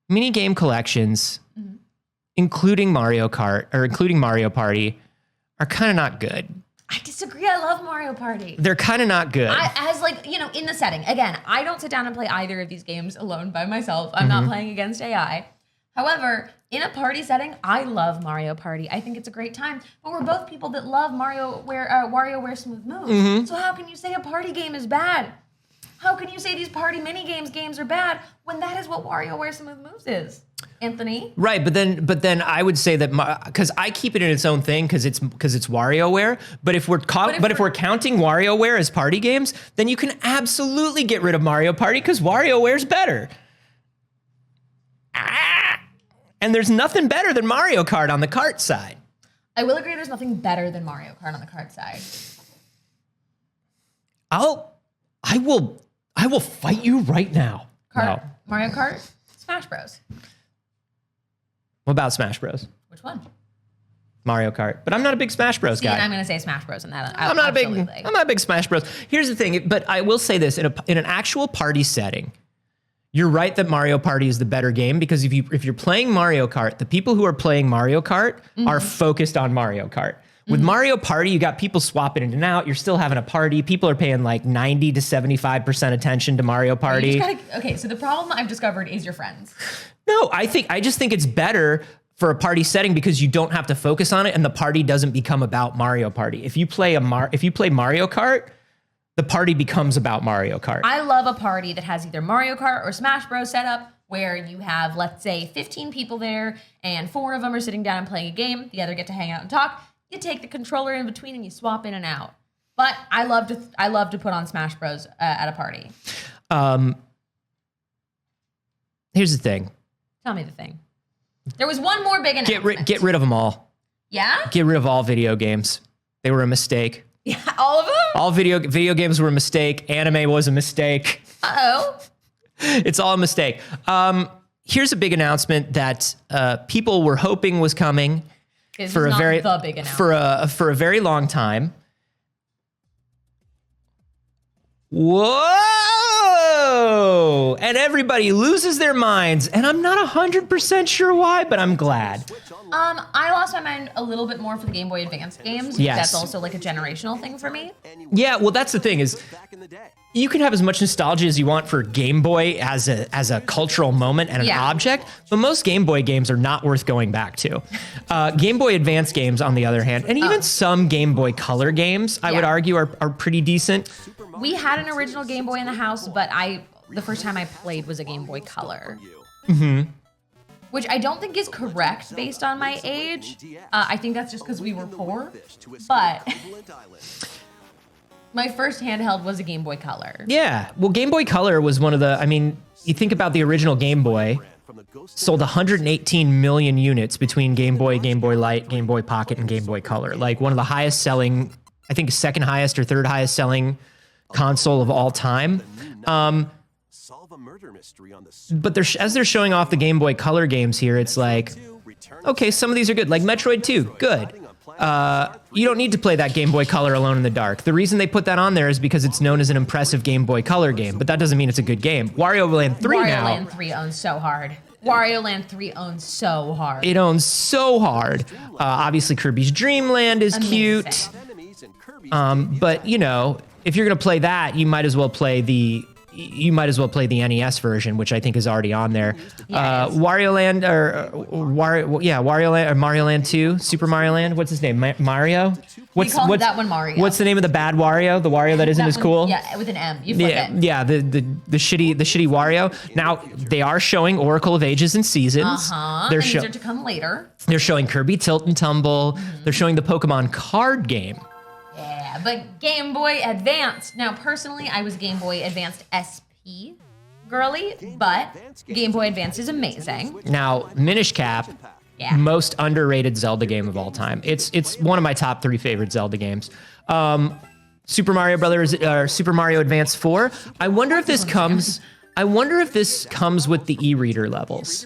S1: Mini game collections, including Mario Kart or including Mario Party, are kind of not good.
S2: I disagree. I love Mario Party.
S1: They're kind of not good.
S2: As like, in the setting. Again, I don't sit down and play either of these games alone by myself. I'm not playing against AI. However, in a party setting, I love Mario Party. I think it's a great time. But we're both people that love WarioWare Smooth Moves. So how can you say a party game is bad? How can you say these party mini games are bad when that is what WarioWare Smooth Moves is, Anthony?
S1: Right, but then I would say that because I keep it in its own thing because it's WarioWare. But if we're counting WarioWare as party games, then you can absolutely get rid of Mario Party because WarioWare's better. And there's nothing better than Mario Kart on the kart side.
S2: I will agree. There's nothing better than Mario Kart on the kart side.
S1: I will fight you right now.
S2: No. Mario Kart, Smash Bros.
S1: What about Smash Bros?
S2: Which one?
S1: Mario Kart. But I'm not a big Smash Bros guy.
S2: And I'm going to say Smash Bros. In that.
S1: I'm not a big Smash Bros. Here's the thing, but I will say this in an actual party setting. You're right that Mario Party is the better game because if you're playing Mario Kart, the people who are playing Mario Kart are focused on Mario Kart. With Mario Party, you got people swapping in and out. You're still having a party. People are paying like 90 to 75% attention to Mario Party.
S2: Okay, so the problem I've discovered is your friends.
S1: No, I just think it's better for a party setting because you don't have to focus on it and the party doesn't become about Mario Party. If you play Mario Kart, the party becomes about Mario Kart.
S2: I love a party that has either Mario Kart or Smash Bros set up where you have, let's say, 15 people there and 4 of them are sitting down and playing a game. The other get to hang out and talk. You take the controller in between and you swap in and out. But I love to put on Smash Bros at a party.
S1: Here's the thing.
S2: Tell me the thing. There was one more big announcement.
S1: Get rid of them all.
S2: Yeah?
S1: Get rid of all video games. They were a mistake.
S2: Yeah, all of them?
S1: All video games were a mistake. Anime was a mistake.
S2: Uh-oh.
S1: It's all a mistake. Here's a big announcement that people were hoping was coming. For a very long time. Whoa! And everybody loses their minds, and I'm not 100% sure why, but I'm glad.
S2: I lost my mind a little bit more for the Game Boy Advance games.
S1: Yes.
S2: That's also like a generational thing for me.
S1: Yeah, well, that's the thing is, you can have as much nostalgia as you want for Game Boy as a cultural moment and an object, but most Game Boy games are not worth going back to. Game Boy Advance games, on the other hand, and even some Game Boy Color games, I would argue, are pretty decent.
S2: We had an original Game Boy in the house, but the first time I played was a Game Boy Color. Which I don't think is correct based on my age. I think that's just because we were poor. But My first handheld was a Game Boy Color.
S1: Yeah. Well, Game Boy Color was one of the, I mean, you think about the original Game Boy, sold 118 million units between Game Boy, Game Boy Light, Game Boy Pocket, and Game Boy Color. Like one of the highest selling, I think second highest or third highest selling console of all time. But as they're showing off the Game Boy Color games here, it's like, okay, some of these are good. Like Metroid 2, good. You don't need to play that Game Boy Color Alone in the Dark. The reason they put that on there is because it's known as an impressive Game Boy Color game, but that doesn't mean it's a good game. Wario Land 3 now.
S2: Wario Land 3 owns so hard. Wario Land 3 owns so hard.
S1: It owns so hard. Obviously, Kirby's Dream Land is cute. But you know, if you're gonna play that, you might as well play the NES version, which I think is already on there. Wario Land Wario Land or Mario Land 2, Super Mario Land. What's his name? Mario? What's
S2: that one Mario?
S1: What's the name of the bad Wario? The Wario that isn't as cool?
S2: Yeah, with an M. You flip it.
S1: Yeah, the shitty Wario. Now they are showing Oracle of Ages and Seasons.
S2: These are to come later.
S1: They're showing Kirby Tilt and Tumble. They're showing the Pokemon card game.
S2: Yeah, but Game Boy Advance. Now, personally, I was Game Boy Advanced SP girly, but Game Boy Advance is amazing.
S1: Now, Minish Cap, most underrated Zelda game of all time. It's one of my top 3 favorite Zelda games. Super Mario Brothers, Super Mario Advance 4. I wonder if this comes with the e-reader levels.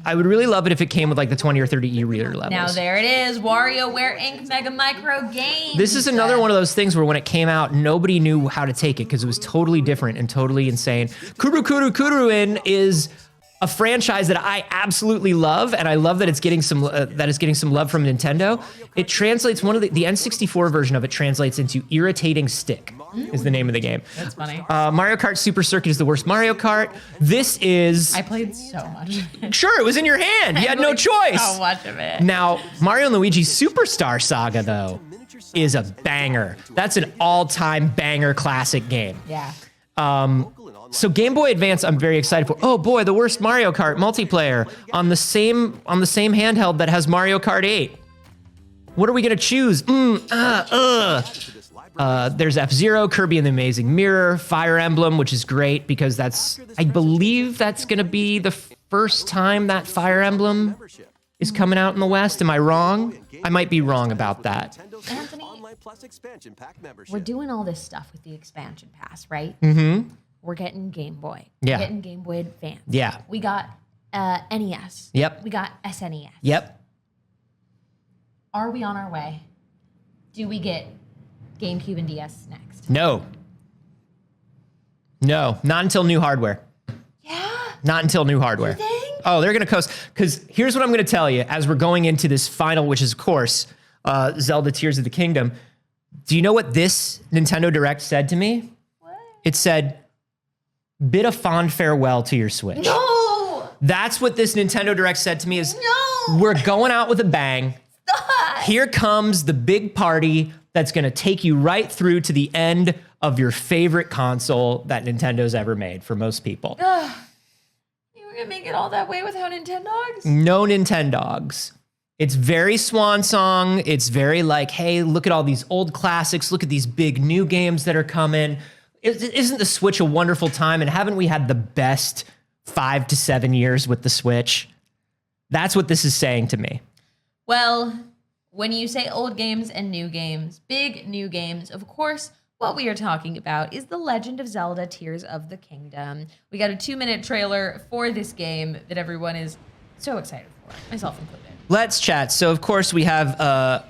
S1: I would really love it if it came with like the 20 or 30 e-reader levels.
S2: Now there it is, WarioWare Inc. Mega Micro Games.
S1: This is another one of those things where when it came out, nobody knew how to take it because it was totally different and totally insane. Kuru Kuru Kuruin is a franchise that I absolutely love, and I love that it's getting some love from Nintendo. It translates the N64 version of it translates into irritating stick. Is the name of the game.
S2: That's funny.
S1: Mario Kart Super Circuit is the worst Mario Kart. This is...
S2: I played so much of it.
S1: Sure, it was in your hand. You had no choice.
S2: So much of it.
S1: Now, Mario & Luigi Superstar Saga, though, is a banger. That's an all-time banger classic game.
S2: Yeah.
S1: So Game Boy Advance, I'm very excited for. Oh boy, the worst Mario Kart multiplayer on the same handheld that has Mario Kart 8. What are we gonna choose? There's F-Zero, Kirby and the Amazing Mirror, Fire Emblem, which is great because I believe that's gonna be the first time that Fire Emblem is coming out in the West. Am I wrong? I might be wrong about that.
S2: Anthony, we're doing all this stuff with the expansion pass, right?
S1: Mm-hmm.
S2: We're getting Game Boy.
S1: Yeah.
S2: We're getting Game Boy Advance.
S1: Yeah.
S2: We got NES.
S1: Yep.
S2: We got SNES.
S1: Yep.
S2: Are we on our way? Do we get GameCube and DS next?
S1: No. No, not until new hardware.
S2: Yeah?
S1: Not until new hardware.
S2: You think?
S1: Oh, they're going to coast. Because here's what I'm going to tell you as we're going into this final, which is, of course, Zelda Tears of the Kingdom. Do you know what this Nintendo Direct said to me?
S2: What?
S1: It said, bid a fond farewell to your Switch.
S2: No!
S1: That's what this Nintendo Direct said to me is,
S2: No!
S1: we're going out with a bang.
S2: Stop!
S1: Here comes the big party that's going to take you right through to the end of your favorite console that Nintendo's ever made for most people.
S2: You were going to make it all that way without Nintendogs?
S1: No Nintendogs. It's very swan song. It's very like, hey, look at all these old classics. Look at these big new games that are coming. Isn't the Switch a wonderful time? And haven't we had the best 5 to 7 years with the Switch? That's what this is saying to me.
S2: Well, when you say old games and new games, big new games, of course, what we are talking about is The Legend of Zelda Tears of the Kingdom. We got a 2-minute trailer for this game that everyone is so excited for, myself included.
S1: Let's chat. So, of course, we have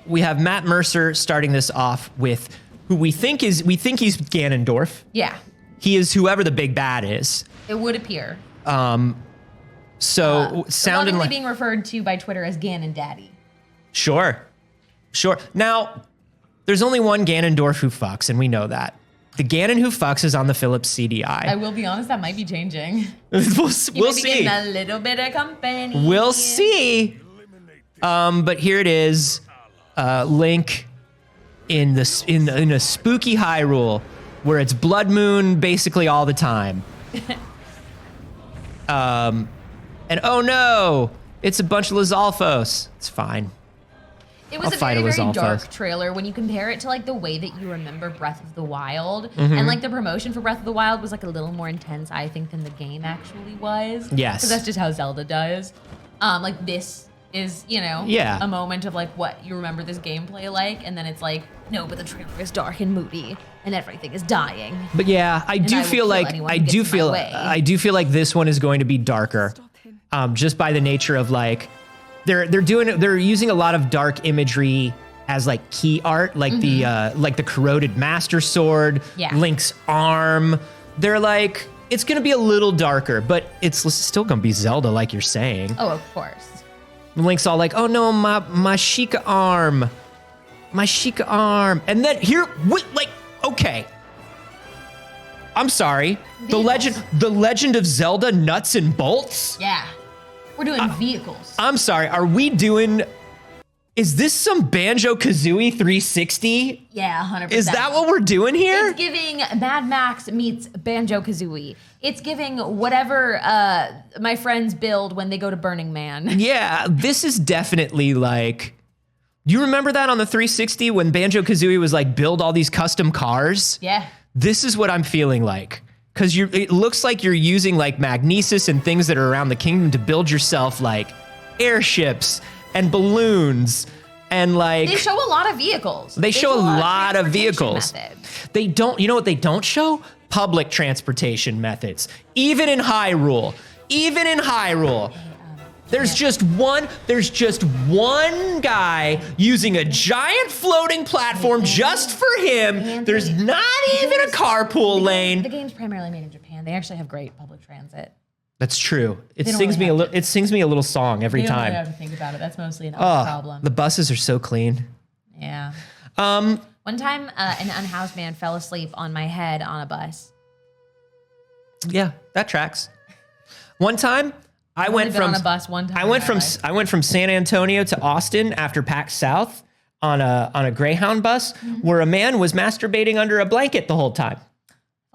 S1: Matt Mercer starting this off with who we think he's Ganondorf.
S2: Yeah.
S1: He is whoever the big bad is.
S2: It would appear.
S1: Sounding like
S2: being referred to by Twitter as Ganon Daddy.
S1: Sure. Now, there's only one Ganondorf who fucks, and we know that. The Ganon who fucks is on the Philips CDI.
S2: I will be honest, that might be changing.
S1: we'll see.
S2: A little bit of company.
S1: We'll see. But here it is, Link in a spooky Hyrule where it's blood moon basically all the time. And oh no, it's a bunch of Lizalfos. It's fine.
S2: It was a very, very dark trailer when you compare it to like the way that you remember Breath of the Wild. And like the promotion for Breath of the Wild was like a little more intense, I think, than the game actually was.
S1: Yes.
S2: Because that's just how Zelda does. Like this is, you know, a moment of like what you remember this gameplay like. And then it's like, no, but the trailer is dark and moody and everything is dying.
S1: But yeah, I do feel like this one is going to be darker. Just by the nature of like, they're using a lot of dark imagery as like key art, like the corroded Master Sword, Link's arm. They're like, it's gonna be a little darker, but it's still gonna be Zelda, like you're saying.
S2: Oh, of course.
S1: Link's all like, oh no, my Sheikah arm, and then here, okay. I'm sorry,
S2: Vehicles.
S1: the Legend of Zelda Nuts and Bolts.
S2: Yeah. We're doing vehicles.
S1: I'm sorry, is this some Banjo-Kazooie 360?
S2: Yeah, 100%.
S1: Is that what we're doing here?
S2: It's giving Mad Max meets Banjo-Kazooie. It's giving whatever my friends build when they go to Burning Man.
S1: Yeah, this is definitely like, do you remember that on the 360 when Banjo-Kazooie was like, build all these custom cars?
S2: Yeah.
S1: This is what I'm feeling like. Because it looks like you're using like magnesis and things that are around the kingdom to build yourself like airships and balloons and like...
S2: They show a lot of vehicles.
S1: They show a lot of vehicles.
S2: Methods.
S1: They don't, you know what they don't show? Public transportation methods. Even in Hyrule. There's just one guy using a giant floating platform just for him. There's not even a carpool lane.
S2: The game's primarily made in Japan. They actually have great public transit.
S1: That's true. It sings me a little song every time.
S2: You don't really have to think about it. That's mostly an problem.
S1: The buses are so clean.
S2: Yeah. One time, an unhoused man fell asleep on my head on a bus.
S1: Yeah, that tracks. One time, I went from San Antonio to Austin after PAX South on a Greyhound bus where a man was masturbating under a blanket the whole time.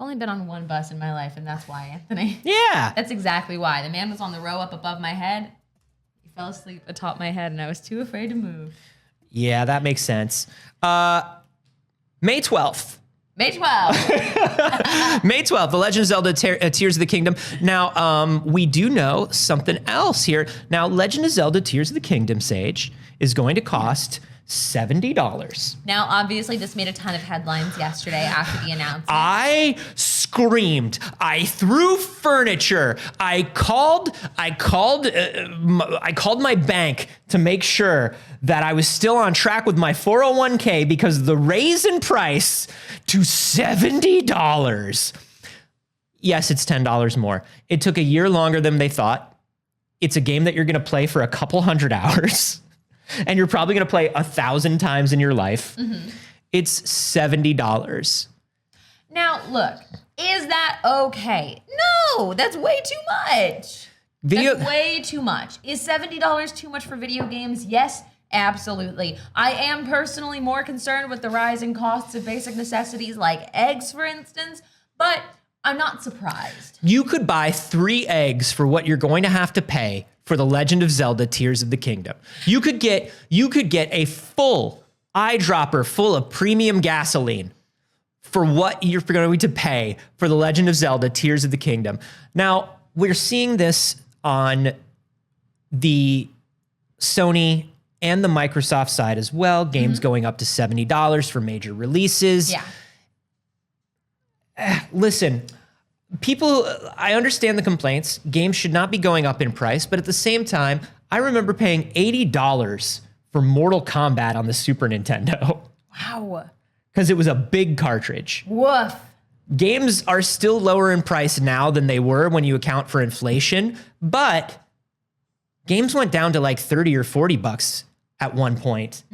S2: I've only been on one bus in my life, and that's why, Anthony.
S1: Yeah.
S2: That's exactly why. The man was on the row up above my head. He fell asleep atop my head, and I was too afraid to move.
S1: Yeah, that makes sense. May 12th.
S2: May 12th.
S1: May 12th, The Legend of Zelda Tears of the Kingdom. Now, we do know something else here. Now, Legend of Zelda Tears of the Kingdom, Saige, is going to cost $70.
S2: Now, obviously, this made a ton of headlines yesterday after the announcement.
S1: I screamed. I threw furniture. I called my bank to make sure that I was still on track with my 401k because of the raise in price to $70. Yes, it's $10 more. It took a year longer than they thought. It's a game that you're going to play for a couple hundred hours. And you're probably going to play 1,000 times in your life. It's $70.
S2: Now, look, is that okay? No, that's way too much. That's way too much. Is $70 too much for video games? Yes, absolutely. I am personally more concerned with the rising costs of basic necessities like eggs, for instance, but I'm not surprised.
S1: You could buy 3 eggs for what you're going to have to pay for The Legend of Zelda Tears of the Kingdom. You could get a full eyedropper full of premium gasoline for what you're going to pay for The Legend of Zelda Tears of the Kingdom. Now, we're seeing this on the Sony and the Microsoft side as well. Games going up to $70 for major releases.
S2: Yeah.
S1: Listen, I understand the complaints. Games should not be going up in price, but at the same time, I remember paying $80 for Mortal Kombat on the Super Nintendo.
S2: Wow.
S1: Because it was a big cartridge.
S2: Woof.
S1: Games are still lower in price now than they were when you account for inflation, but games went down to like 30 or 40 bucks at one point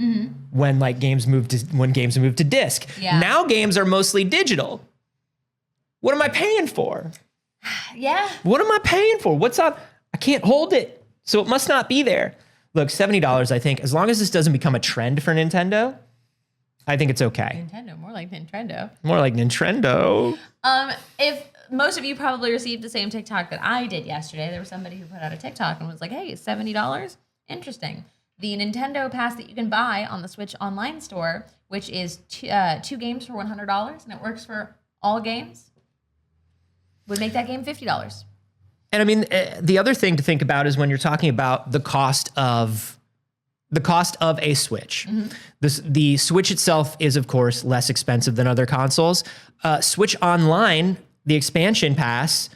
S1: when games moved to disc.
S2: Yeah.
S1: Now games are mostly digital. What am I paying for?
S2: Yeah.
S1: What am I paying for? What's up? I can't hold it. So it must not be there. Look, $70, I think, as long as this doesn't become a trend for Nintendo, I think it's okay.
S2: Nintendo, more like Nintendo.
S1: More like Nintendo.
S2: If most of you probably received the same TikTok that I did yesterday, there was somebody who put out a TikTok and was like, hey, $70? Interesting. the Nintendo Pass that you can buy on the Switch Online store, which is two games for $100, and it works for all games, would make that game $50.
S1: And I mean, the other thing to think about is when you're talking about the cost of a Switch. The Switch itself is, of course, less expensive than other consoles. Switch Online, the expansion pass,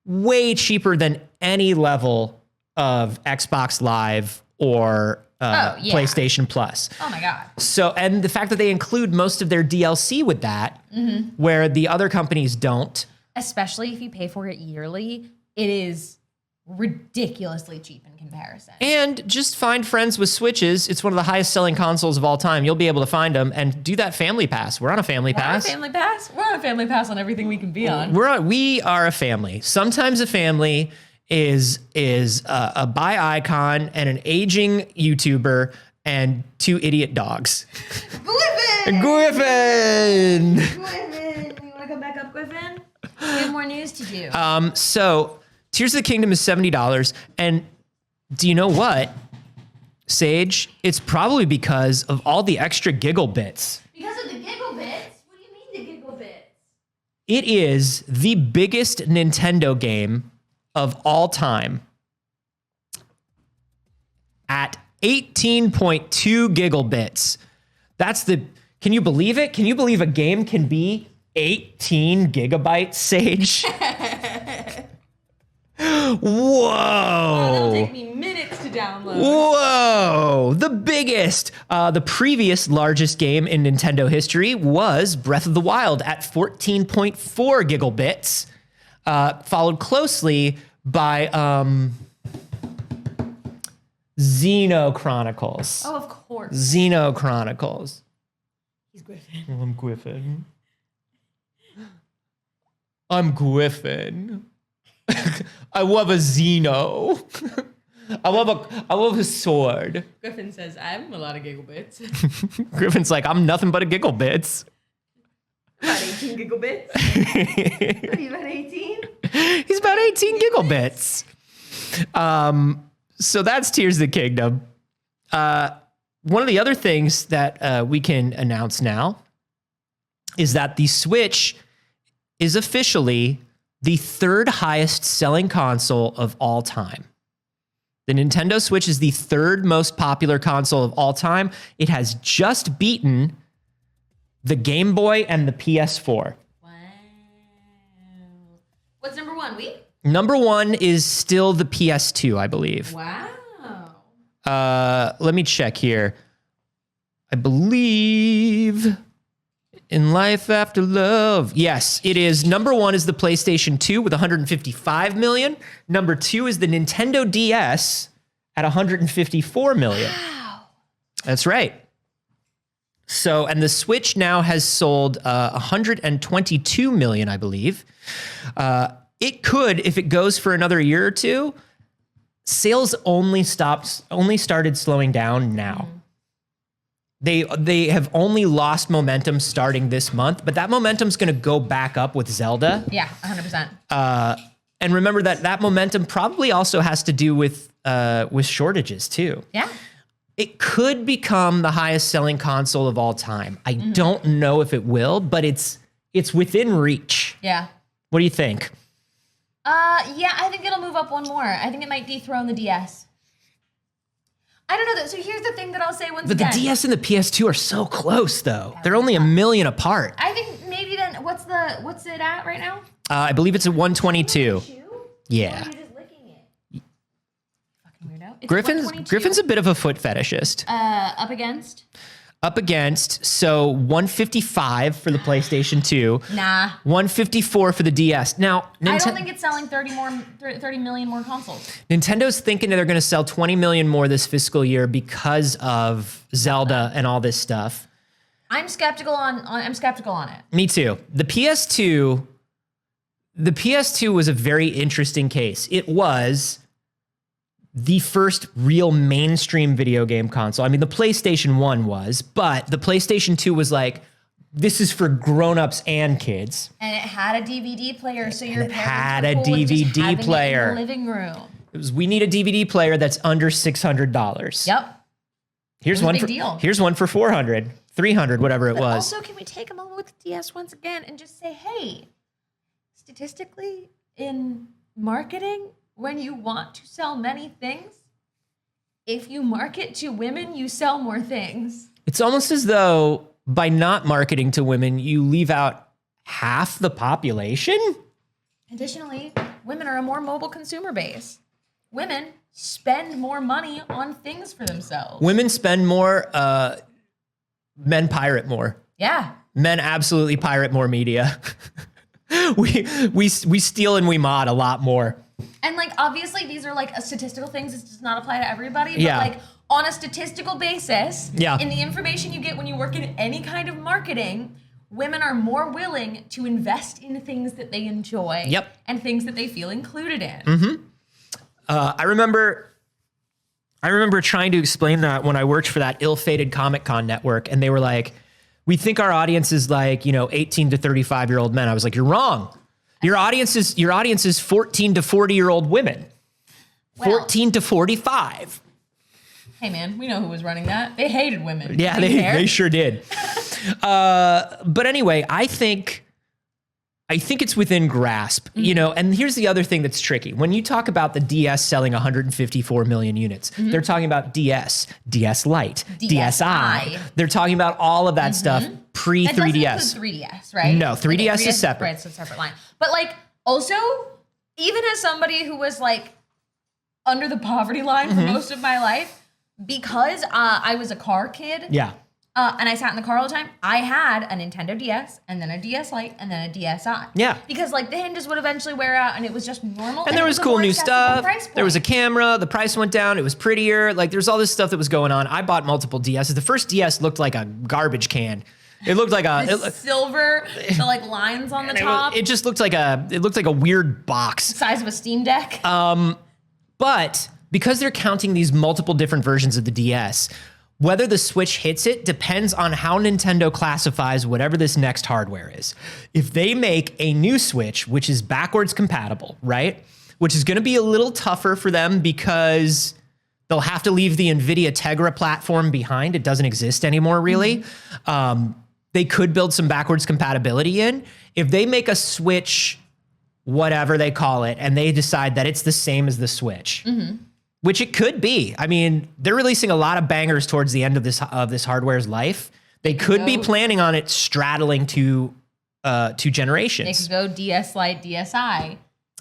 S1: way cheaper than any level of Xbox Live or PlayStation Plus.
S2: Oh my God.
S1: So, and the fact that they include most of their DLC with that, where the other companies don't.
S2: Especially if you pay for it yearly, it is ridiculously cheap in comparison.
S1: And just find friends with Switches. It's one of the highest selling consoles of all time. You'll be able to find them and do that family pass. We're on a family pass.
S2: We're on a family pass on everything we can be on.
S1: We are a family. Sometimes a family is a bi icon and an aging YouTuber and two idiot dogs. Griffin!
S2: You want to come back up, Griffin? We have more news to do.
S1: So Tears of the Kingdom is $70. And do you know what, Saige? It's probably because of all the extra giggle bits.
S2: Because of the giggle bits? What do you mean the giggle bits?
S1: It is the biggest Nintendo game of all time at 18.2 giggle bits. Can you believe it? Can you believe a game can be 18 gigabytes, Saige? Whoa.
S2: Oh, that'll take me minutes to download.
S1: Whoa. The biggest. The previous largest game in Nintendo history was Breath of the Wild at 14.4 gigabits, followed closely by Xeno Chronicles.
S2: Oh, of course.
S1: Xeno Chronicles.
S2: He's Griffin.
S1: Oh, I'm Griffin. I'm Griffin. I love a Xeno. I love a sword.
S2: Griffin says, I have a lot of giggle bits.
S1: Griffin's like, I'm nothing but a giggle bits.
S2: About 18 giggle bits? Are you about 18?
S1: He's about 18 giggle bits. So that's Tears of the Kingdom. One of the other things that we can announce now is that the Switch is officially the third highest selling console of all time. The Nintendo Switch is the third most popular console of all time. It has just beaten the Game Boy and the PS4.
S2: Wow. What's number one, Wii?
S1: Number one is still the PS2, I believe.
S2: Wow.
S1: Let me check here. I believe In Life After Love. Yes, it is. Number one is the PlayStation 2 with 155 million. Number two is the Nintendo DS at 154 million.
S2: Wow.
S1: That's right. So, and the Switch now has sold 122 million, I believe. It could, if it goes for another year or two, sales only started slowing down now. They have only lost momentum starting this month, but that momentum's going to go back up with Zelda.
S2: Yeah, 100%.
S1: And remember that momentum probably also has to do with shortages too.
S2: Yeah.
S1: It could become the highest selling console of all time. I don't know if it will, but it's within reach.
S2: Yeah.
S1: What do you think?
S2: Yeah, I think it'll move up one more. I think it might dethrone the DS. I don't know. So here's the thing that I'll say once again.
S1: But the DS and the PS2 are so close, though. They're only a million apart.
S2: I think maybe then, what's it at right now?
S1: I believe it's at 122. Yeah.
S2: Or are you just licking it? Fucking weirdo. It's 122.
S1: Griffin's a bit of a foot fetishist.
S2: Up against?
S1: So 155 for the PlayStation 2.
S2: Nah.
S1: 154 for the DS. Now,
S2: I don't think it's selling 30 million more consoles.
S1: Nintendo's thinking that they're going to sell 20 million more this fiscal year because of Zelda and all this stuff.
S2: I'm skeptical on it.
S1: Me too. The PS2 was a very interesting case. It was the first real mainstream video game console. I mean, the PlayStation 1 was, but the PlayStation 2 was like, this is for grown-ups and kids.
S2: And it had a DVD player, so your parents
S1: had
S2: were
S1: a
S2: cool with just
S1: DVD
S2: having
S1: player.
S2: it in the living room.
S1: It was, we need a DVD player that's under $600.
S2: Yep.
S1: Here's
S2: It was a
S1: one
S2: big
S1: for
S2: deal.
S1: here's one for 400, 300, whatever it
S2: But
S1: was.
S2: also, can we take a moment with the DS once again and just say, hey, statistically, in marketing, when you want to sell many things, if you market to women, you sell more things.
S1: It's almost as though by not marketing to women, you leave out half the population.
S2: Additionally, women are a more mobile consumer base. Women spend more money on things for themselves.
S1: Women spend more, men pirate more.
S2: Yeah.
S1: Men absolutely pirate more media. we steal and we mod a lot more.
S2: And like, obviously these are like a statistical things. This does not apply to everybody, but
S1: Yeah.
S2: like on a statistical basis,
S1: Yeah.
S2: in the information you get when you work in any kind of marketing, women are more willing to invest in things that they enjoy.
S1: Yep.
S2: And things that they feel included in.
S1: I remember trying to explain that when I worked for that ill-fated Comic-Con network, and they were like, we think our audience is like, 18 to 35-year-old men. I was like, you're wrong. Your audience is 14 to 40-year-old women.
S2: Well,
S1: 14 to 45.
S2: Hey man, we know who was running that. They hated women.
S1: Yeah,
S2: Do you care?
S1: they sure did. But anyway, I think it's within grasp, and here's the other thing that's tricky. When you talk about the DS selling 154 million units, they're talking about DS, DS Lite, DSi. They're talking about all of that stuff
S2: That doesn't
S1: pre-3DS.
S2: include 3DS, right?
S1: No, 3DS is
S2: right,
S1: separate.
S2: it's a separate line. But like, also, even as somebody who was like under the poverty line for most of my life, because I was a car kid,
S1: Yeah.
S2: and I sat in the car all the time, I had a Nintendo DS, and then a DS Lite, and then a DSi.
S1: Yeah.
S2: Because like the hinges would eventually wear out, and it was just normal.
S1: And there
S2: it
S1: was
S2: a
S1: cool
S2: more
S1: new
S2: accessible
S1: stuff.
S2: price
S1: There was a
S2: point.
S1: camera. The price went down. It was prettier. Like there's all this stuff that was going on. I bought multiple DSs. The first DS looked like a garbage can. It looked like
S2: The silver, the like lines on the top,
S1: it just looked like a weird box.
S2: size of a Steam Deck.
S1: But because they're counting these multiple different versions of the DS, whether the Switch hits it depends on how Nintendo classifies whatever this next hardware is. If they make a new Switch, which is backwards compatible, right? Which is going to be a little tougher for them because they'll have to leave the NVIDIA Tegra platform behind. It doesn't exist anymore, really. They could build some backwards compatibility in. If they make a Switch, whatever they call it, and they decide that it's the same as the Switch, which it could be. I mean, they're releasing a lot of bangers towards the end of this hardware's life. They could be planning on it straddling two
S2: They
S1: generations.
S2: could go DS Lite, DSi.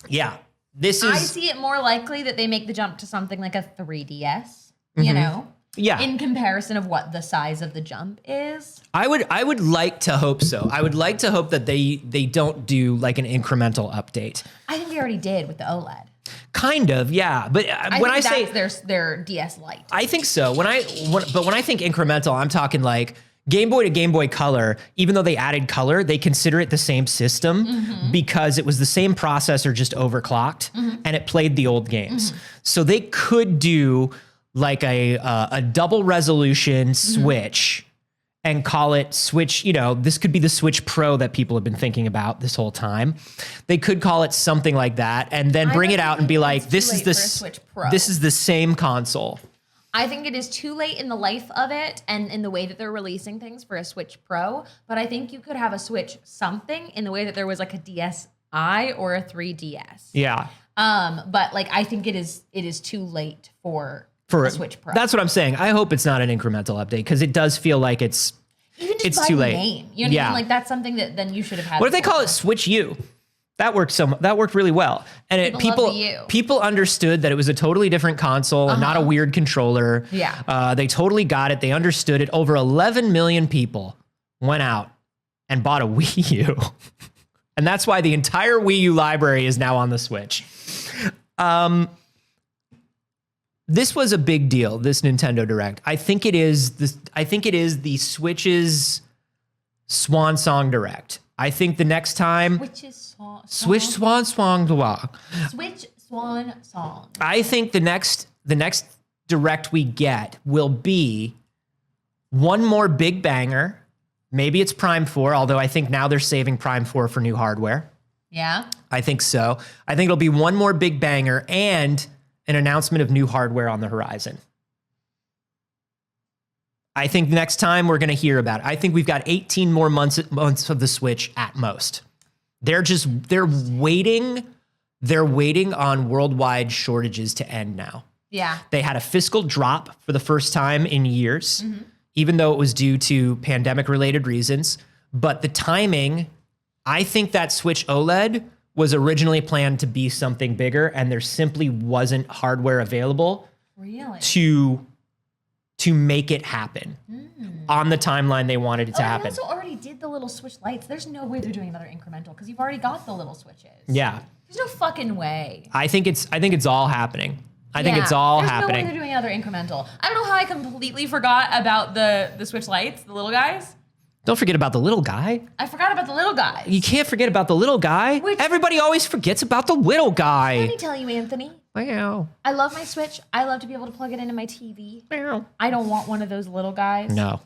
S1: Yeah, this
S2: I
S1: is
S2: see it more likely that they make the jump to something like a 3DS, you know?
S1: yeah.
S2: In comparison of what the size of the jump is.
S1: I would like to hope so. I would like to hope that they don't do like an incremental update.
S2: I think they already did with the OLED.
S1: Kind of, yeah. But when I say
S2: that's their DS Lite.
S1: I think so. When I think incremental, I'm talking like Game Boy to Game Boy Color. Even though they added color, they consider it the same system because it was the same processor, just overclocked, and it played the old games. So they could do like a double resolution Switch and call it Switch. This could be the Switch Pro that people have been thinking about this whole time. They could call it something like that, and then bring it out and be like,
S2: it's too late for a Switch Pro.
S1: This is the same console.
S2: I think it is too late in the life of it and in the way that they're releasing things for a Switch Pro. But I think you could have a Switch something in the way that there was like a DSi or a 3DS.
S1: Yeah.
S2: But like I think it is too late for a Switch Pro.
S1: That's what I'm saying. I hope it's not an incremental update because it does feel like it's
S2: Even
S1: too
S2: by
S1: late.
S2: name. You know what I mean? Like that's something that then you should have had.
S1: What if they call
S2: before.
S1: it Switch U? That worked really well. And
S2: People love the U.
S1: people understood that it was a totally different console and not a weird controller.
S2: Yeah.
S1: They totally got it. They understood it. Over 11 million people went out and bought a Wii U. And that's why the entire Wii U library is now on the Switch. This was a big deal, this Nintendo Direct. I think it is the Switch's swan song Direct. I think the next time Switch swan song.
S2: Switch swan song.
S1: I think the next Direct we get will be one more big banger. Maybe it's Prime 4, although I think now they're saving Prime 4 for new hardware.
S2: Yeah.
S1: I think so. I think it'll be one more big banger and an announcement of new hardware on the horizon. I think next time we're going to hear about it. I think we've got 18 more months of the Switch at most. They're waiting. They're waiting on worldwide shortages to end now.
S2: Yeah.
S1: They had a fiscal drop for the first time in years, even though it was due to pandemic-related reasons. But the timing, I think that Switch OLED was originally planned to be something bigger, and there simply wasn't hardware available to make it happen on the timeline they wanted it to happen.
S2: They also already did the little Switch lights. There's no way they're doing another incremental because you've already got the little Switches.
S1: Yeah.
S2: There's no fucking way.
S1: I think it's all happening. I think it's all happening.
S2: There's no way they're doing another incremental. I don't know how I completely forgot about the Switch lights, the little guys.
S1: Don't forget about the little guy.
S2: I forgot about the little guys.
S1: You can't forget about the little guy. Everybody always forgets about the little guy.
S2: Let me tell you, Anthony.
S1: Wow.
S2: I love my Switch. I love to be able to plug it into my TV.
S1: Wow.
S2: I don't want one of those little guys.
S1: No.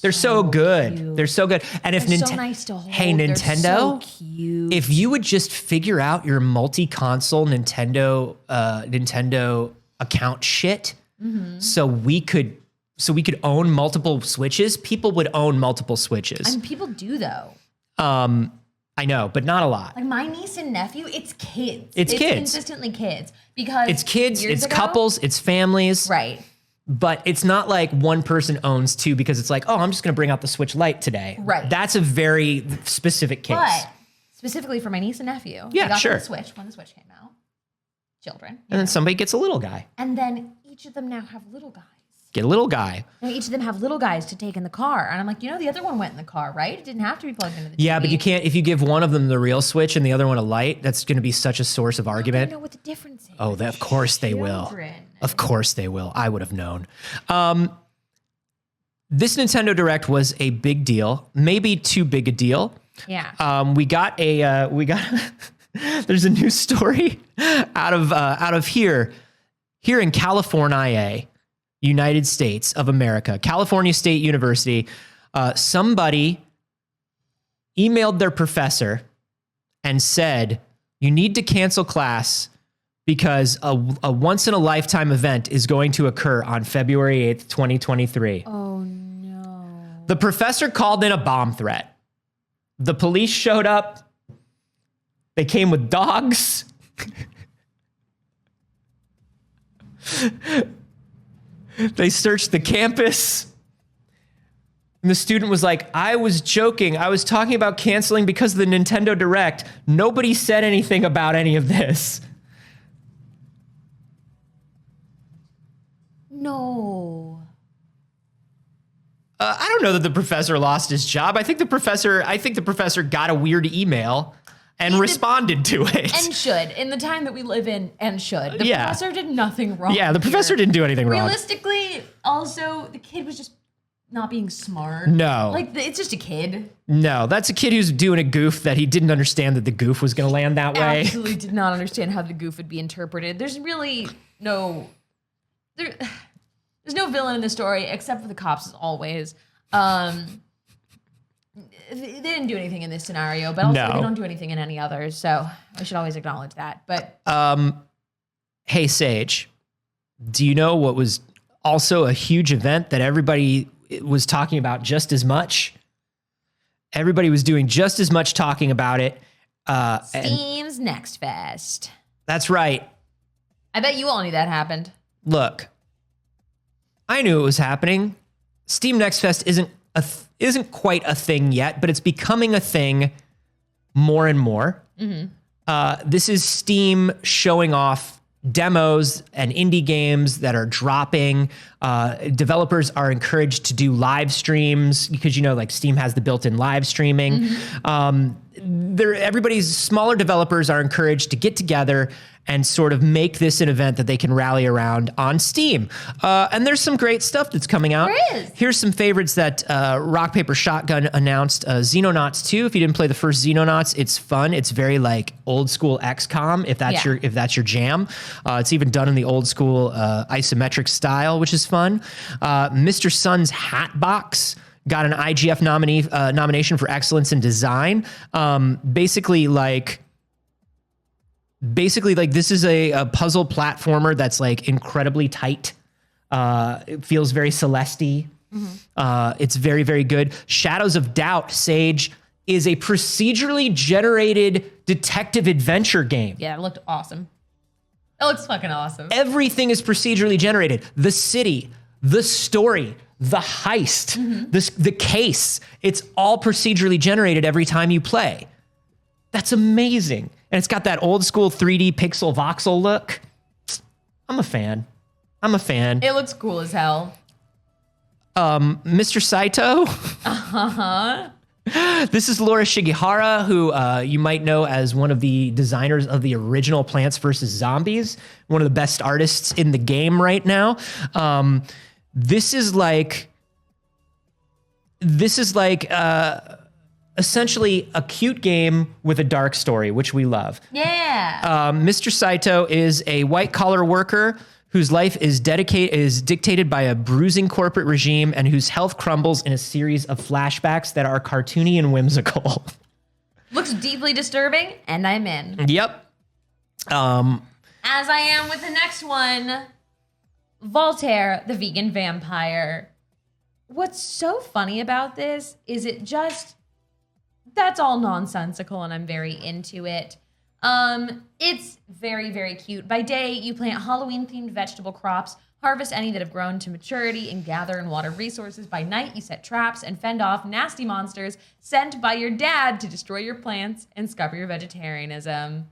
S1: They're so good.
S2: Cute.
S1: They're so good. And if
S2: They're so nice to hold.
S1: Hey, Nintendo,
S2: they're so cute.
S1: If you would just figure out your multi-console Nintendo account shit, so we could own multiple Switches, people would own multiple Switches.
S2: And people do though.
S1: I know, but not a lot.
S2: Like my niece and nephew, it's kids.
S1: It's kids.
S2: Consistently kids. Because
S1: it's kids, it's couples, it's families.
S2: Right.
S1: But it's not like one person owns two because it's like, oh, I'm just going to bring out the Switch Lite today.
S2: Right.
S1: That's a very specific case.
S2: But specifically for my niece and nephew,
S1: yeah,
S2: they got
S1: sure.
S2: the Switch when the Switch came out. Children.
S1: And then somebody gets a little guy.
S2: And then each of them now have little guys.
S1: Get a little guy.
S2: And each of them have little guys to take in the car. And I'm like, the other one went in the car, right? It didn't have to be plugged into the TV.
S1: Yeah, but you can't, if you give one of them the real Switch and the other one a light, that's going to be such a source of argument.
S2: I don't know what the difference is.
S1: Oh, of course they will.
S2: Children.
S1: Of course they will. I would have known. This Nintendo Direct was a big deal, maybe too big a deal.
S2: Yeah.
S1: We got there's a news story out of here in California, United States of America, California State University. Somebody emailed their professor and said, you need to cancel class because a once-in-a-lifetime event is going to occur on February 8th, 2023.
S2: Oh, no.
S1: The professor called in a bomb threat. The police showed up. They came with dogs. They searched the campus. And the student was like, I was joking. I was talking about canceling because of the Nintendo Direct. Nobody said anything about any of this.
S2: No.
S1: I don't know that the professor lost his job. I think the professor got a weird email and responded to it.
S2: And should, in the time that we live in, and should. The
S1: Yeah.
S2: professor did nothing wrong.
S1: Yeah, the professor didn't do anything wrong.
S2: Realistically, also, the kid was just not being smart.
S1: No.
S2: Like, it's just a kid.
S1: No, that's a kid who's doing a goof that he didn't understand that the goof was going to land that way.
S2: Absolutely did not understand how the goof would be interpreted. There's really no... There's no villain in the story except for the cops, as always. They didn't do anything in this scenario, but also they don't do anything in any others. So I should always acknowledge that. But
S1: hey, Saige, do you know what was also a huge event that everybody was talking about just as much? Everybody was doing just as much talking about it.
S2: Steam's Next Fest.
S1: That's right.
S2: I bet you all knew that happened.
S1: Look, I knew it was happening. Steam Next Fest isn't quite a thing yet, but it's becoming a thing more and more. This is Steam showing off demos and indie games that are dropping. Developers are encouraged to do live streams because, like Steam has the built-in live streaming. Smaller developers are encouraged to get together and sort of make this an event that they can rally around on Steam. And there's some great stuff that's coming out.
S2: There is.
S1: Here's some favorites that Rock Paper Shotgun announced. Xenonauts 2. If you didn't play the first Xenonauts, it's fun. It's very like old school XCOM, if that's your jam. It's even done in the old school isometric style, which is fun. Mr. Sun's Hatbox got an IGF nomination for excellence in design. Basically, this is a puzzle platformer that's like incredibly tight. It feels very Celeste-y. It's very, very good. Shadows of Doubt, Saige, is a procedurally generated detective adventure game.
S2: Yeah, it looked awesome. It looks fucking awesome.
S1: Everything is procedurally generated. The city, the story, the heist, the case. It's all procedurally generated every time you play. That's amazing. And it's got that old school 3D pixel voxel look. I'm a fan.
S2: It looks cool as hell.
S1: Mr. Saito. This is Laura Shigehara, who you might know as one of the designers of the original Plants vs. Zombies, one of the best artists in the game right now. This is like essentially a cute game with a dark story, which we love.
S2: Yeah.
S1: Mr. Saito is a white-collar worker whose life is dictated by a bruising corporate regime and whose health crumbles in a series of flashbacks that are cartoony and whimsical.
S2: Looks deeply disturbing, and I'm in.
S1: Yep.
S2: As I am with the next one, Voltaire, the Vegan Vampire. What's so funny about this is that's all nonsensical, and I'm very into it. It's very, very cute. By day, you plant Halloween-themed vegetable crops, harvest any that have grown to maturity, and gather and water resources. By night, you set traps and fend off nasty monsters sent by your dad to destroy your plants and scupper your vegetarianism.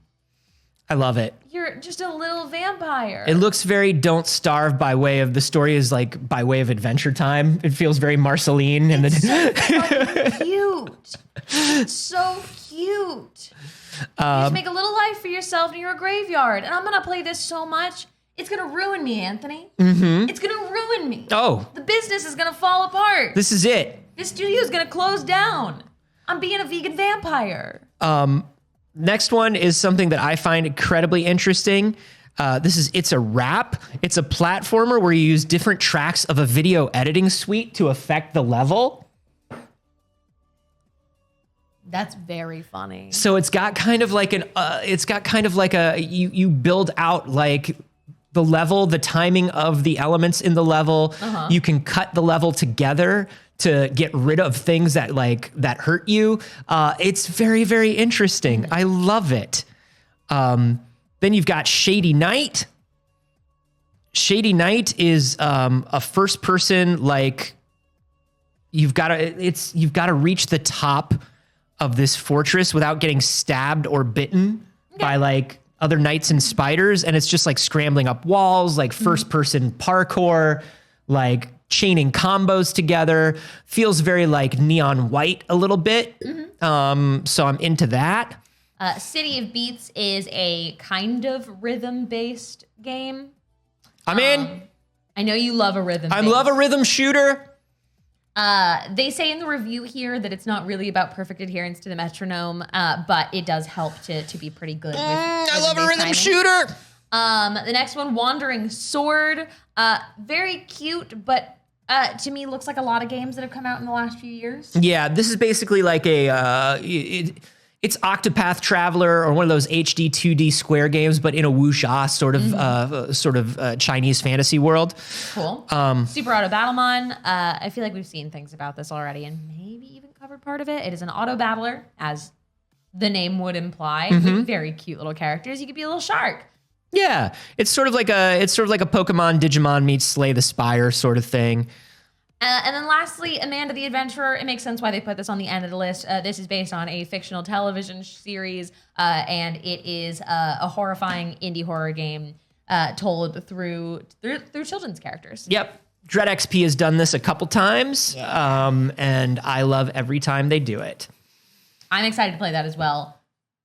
S1: I love it.
S2: You're just a little vampire.
S1: It looks very Don't Starve by way of, the story is like by way of Adventure Time. It feels very Marceline.
S2: It's so fucking cute. It's so cute. You just make a little life for yourself in your graveyard. And I'm going to play this so much, it's going to ruin me, Anthony. It's going to ruin me.
S1: Oh.
S2: The business is going to fall apart.
S1: This is it.
S2: This studio is going to close down. I'm being a vegan vampire.
S1: Next one is something that I find incredibly interesting. This is It's a Wrap. It's a platformer where you use different tracks of a video editing suite to affect the level.
S2: That's very funny.
S1: So it's got kind of like you build out like the level, the timing of the elements in the level. You can cut the level together to get rid of things that hurt you. It's very, very interesting. I love it. Then you've got Shady Night. Shady Night is a first person, like you've got to reach the top of this fortress without getting stabbed or bitten by like other knights and spiders. And it's just like scrambling up walls, like first person parkour, like chaining combos together. Feels very like Neon White a little bit. So I'm into that.
S2: City of Beats is a kind of rhythm-based game.
S1: I'm in.
S2: I know you love a rhythm.
S1: I love a rhythm shooter.
S2: They say in the review here that it's not really about perfect adherence to the metronome, but it does help to be pretty good.
S1: I love a rhythm shooter.
S2: The next one, Wandering Sword. Very cute, but to me looks like a lot of games that have come out in the last few years.
S1: Yeah, this is basically like it's Octopath Traveler or one of those HD 2D Square games, but in a wuxia sort of Chinese fantasy world.
S2: Cool. Super Auto Battlemon. I feel like we've seen things about this already and maybe even covered part of it. It is an auto battler, as the name would imply, with very cute little characters. You could be a little shark.
S1: Yeah, it's sort of like a Pokemon Digimon meets Slay the Spire sort of thing.
S2: And then lastly, Amanda the Adventurer. It makes sense why they put this on the end of the list. This is based on a fictional television series, and it is a horrifying indie horror game told through children's characters.
S1: Yep. Dread XP has done this a couple times, and I love every time they do it.
S2: I'm excited to play that as well.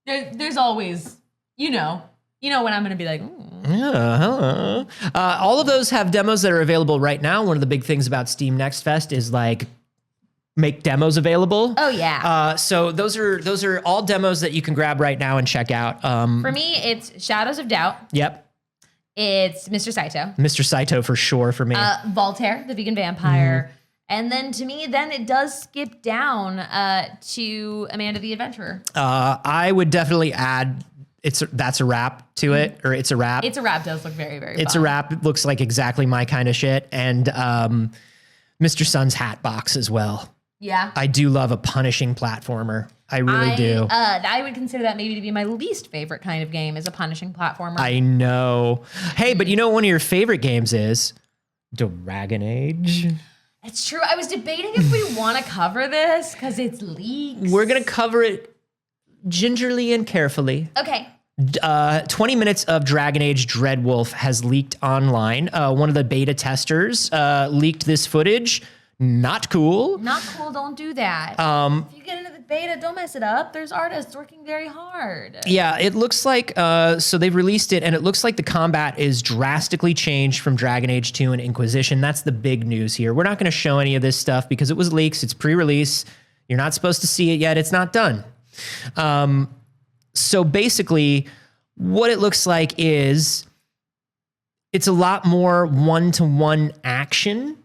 S2: There's always, when I'm going to be like,
S1: Yeah, hello. All of those have demos that are available right now. One of the big things about Steam Next Fest is like make demos available.
S2: Oh yeah.
S1: So those are all demos that you can grab right now and check out.
S2: For me, it's Shadows of Doubt.
S1: Yep.
S2: It's Mr. Saito.
S1: Mr. Saito for sure for me.
S2: Voltaire, the Vegan Vampire. And then to me, then it does skip down to Amanda the Adventurer.
S1: I would definitely add That's a Wrap to it, or It's a Wrap.
S2: It's a Wrap does look very, very
S1: It's
S2: fun.
S1: a Wrap. It looks like exactly my kind of shit. And Mr. Mr. Sun's Hatbox as well.
S2: Yeah.
S1: I do love a punishing platformer. I really do.
S2: I would consider that maybe to be my least favorite kind of game, is a punishing platformer.
S1: I know. Hey, but you know what one of your favorite games is? Dragon Age.
S2: It's true. I was debating if we want to cover this because it's leaks.
S1: We're going to cover it gingerly and carefully.
S2: Okay.
S1: 20 minutes of Dragon Age Dreadwolf has leaked online. One of the beta testers leaked this footage. Not cool.
S2: Not cool. Don't do that. If you get into the beta, don't mess it up. There's artists working very hard.
S1: Yeah, it looks like, so they've released it, and it looks like the combat is drastically changed from Dragon Age 2 and Inquisition. That's the big news here. We're not going to show any of this stuff because it was leaks. It's pre-release. You're not supposed to see it yet. It's not done. So basically, what it looks like is it's a lot more one-to-one action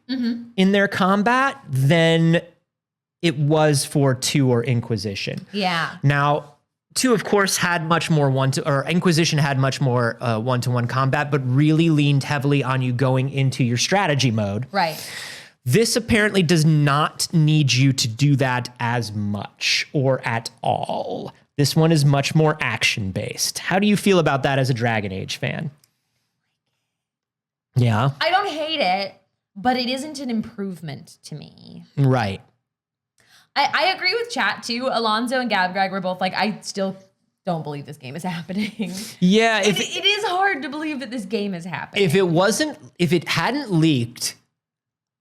S1: in their combat than it was for 2 or Inquisition.
S2: Yeah.
S1: Now, 2, of course, had much more Inquisition had much more one-to-one combat, but really leaned heavily on you going into your strategy mode.
S2: Right.
S1: This apparently does not need you to do that as much or at all. This one is much more action-based. How do you feel about that as a Dragon Age fan? Yeah.
S2: I don't hate it, but it isn't an improvement to me.
S1: Right.
S2: I agree with chat too. Alonzo and Gabgrag were both like, I still don't believe this game is happening.
S1: Yeah.
S2: It is hard to believe that this game is happening.
S1: If it hadn't leaked,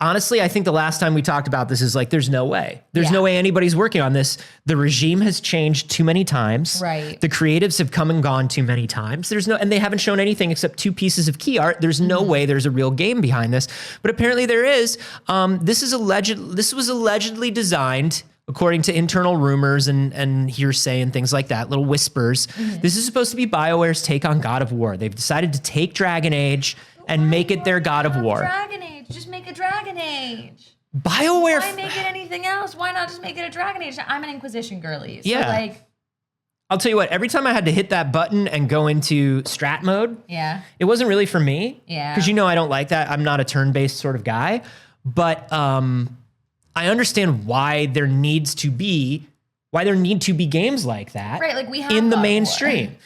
S1: honestly, I think the last time we talked about this is like, there's no way. There's no way anybody's working on this. The regime has changed too many times.
S2: Right.
S1: The creatives have come and gone too many times. And they haven't shown anything except 2 pieces of key art. There's no way there's a real game behind this. But apparently there is. This was allegedly designed, according to internal rumors and hearsay and things like that, little whispers. This is supposed to be BioWare's take on God of War. They've decided to take Dragon Age and make it their God of War.
S2: Dragon Age. Just make a Dragon Age.
S1: BioWare.
S2: Why make it anything else? Why not just make it a Dragon Age? I'm an Inquisition girly. So
S1: Yeah. I'll tell you what, every time I had to hit that button and go into strat mode,
S2: yeah.
S1: it wasn't really for me.
S2: Yeah.
S1: Because I don't like that. I'm not a turn-based sort of guy. But I understand why there need to be games like that.
S2: Right, like we have
S1: in the
S2: God of War.
S1: mainstream.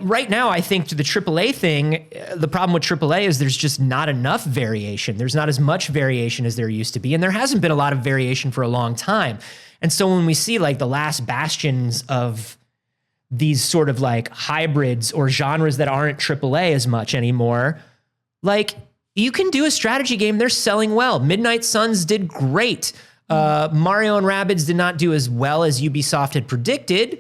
S1: Right now, I think to the AAA thing, the problem with AAA is there's just not enough variation. There's not as much variation as there used to be. And there hasn't been a lot of variation for a long time. And so when we see like the last bastions of these sort of like hybrids or genres that aren't AAA as much anymore, like you can do a strategy game. They're selling well. Midnight Suns did great. Mario and Rabbids did not do as well as Ubisoft had predicted.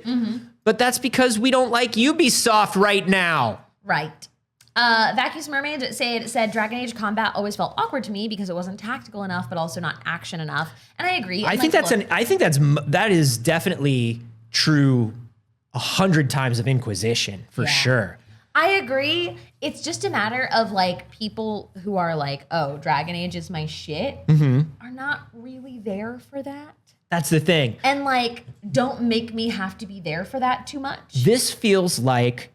S1: But that's because we don't like Ubisoft right now.
S2: Right. Vacuous Mermaid said Dragon Age combat always felt awkward to me because it wasn't tactical enough, but also not action enough. And I agree.
S1: I think that is definitely true 100 times of Inquisition for sure.
S2: I agree. It's just a matter of like people who are like, oh, Dragon Age is my shit, are not really there for that.
S1: That's the thing.
S2: And like, don't make me have to be there for that too much.
S1: This feels like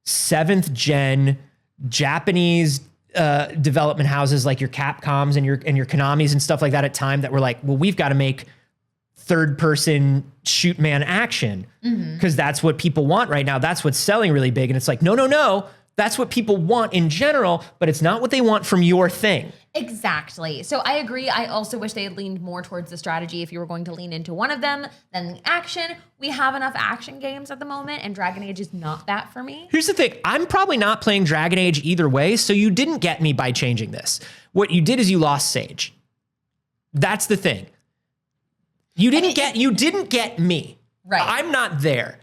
S1: 7th gen Japanese development houses like your Capcoms and your Konamis and stuff like that at time that were like, well, we've got to make 3rd person shoot man action because that's what people want right now. That's what's selling really big. And it's like, no. That's what people want in general, but it's not what they want from your thing.
S2: Exactly. So I agree. I also wish they had leaned more towards the strategy if you were going to lean into one of them than the action. We have enough action games at the moment, and Dragon Age is not that for me.
S1: Here's the thing. I'm probably not playing Dragon Age either way, so you didn't get me by changing this. What you did is you lost Saige. That's the thing. You didn't get me.
S2: Right.
S1: I'm not there.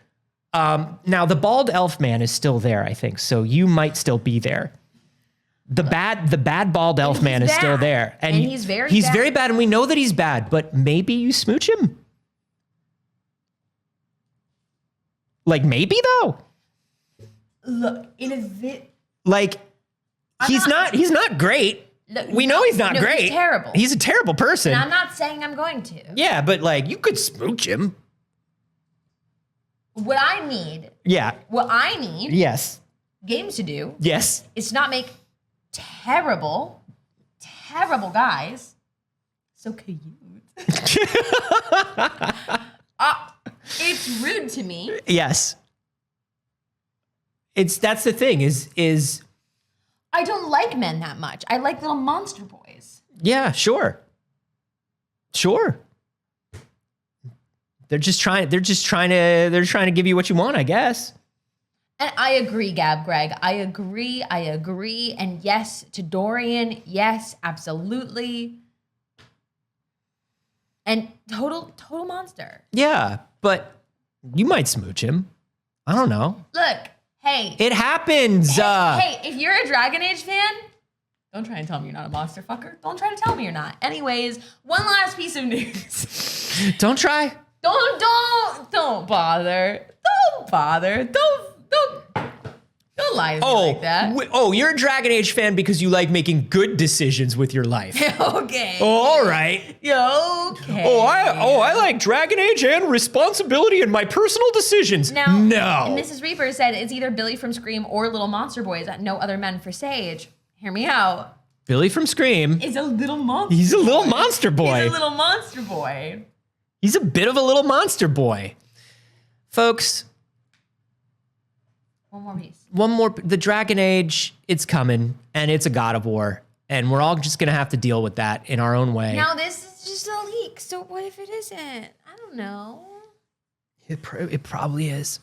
S1: Now the bald elf man is still there, I think. So you might still be there. The bad bald elf man is still there.
S2: And he's very
S1: bad, and we know that he's bad, but maybe you smooch him. Like maybe though.
S2: Look,
S1: he's not great.
S2: Look,
S1: we know he's not great.
S2: He's terrible.
S1: He's a terrible person.
S2: And I'm not saying I'm going to.
S1: Yeah, but like you could smooch him.
S2: What I need.
S1: Yeah.
S2: What I need.
S1: Yes.
S2: Games to do.
S1: Yes.
S2: Is not make terrible guys So cute. It's rude to me.
S1: Yes. That's the thing is
S2: I don't like men that much. I like little monster boys.
S1: yeah, sure. They're trying to give you what you want, I guess.
S2: And I agree, Gab Greg. I agree. And yes, to Dorian, yes, absolutely. And total monster.
S1: Yeah, but you might smooch him. I don't know.
S2: Look, hey.
S1: It happens.
S2: Hey, if you're a Dragon Age fan, don't try and tell me you're not a monster fucker. Don't try to tell me you're not. Anyways, one last piece of news.
S1: Don't try.
S2: Don't bother. Don't lie to me like that.
S1: You're a Dragon Age fan because you like making good decisions with your life.
S2: Okay.
S1: All right.
S2: Okay.
S1: I like Dragon Age and responsibility in my personal decisions.
S2: Now,
S1: no.
S2: Mrs. Reaper said it's either Billy from Scream or Little Monster Boys. No other men for Saige. Hear me out.
S1: Billy from Scream.
S2: Is a little monster.
S1: He's a little monster boy.
S2: He's a little monster boy.
S1: He's a bit of a little monster boy. Folks. One more. The Dragon Age, it's coming, and it's a God of War, and we're all just going to have to deal with that in our own way.
S2: Now, this is just a leak, so what if it isn't? I don't know.
S1: It probably is.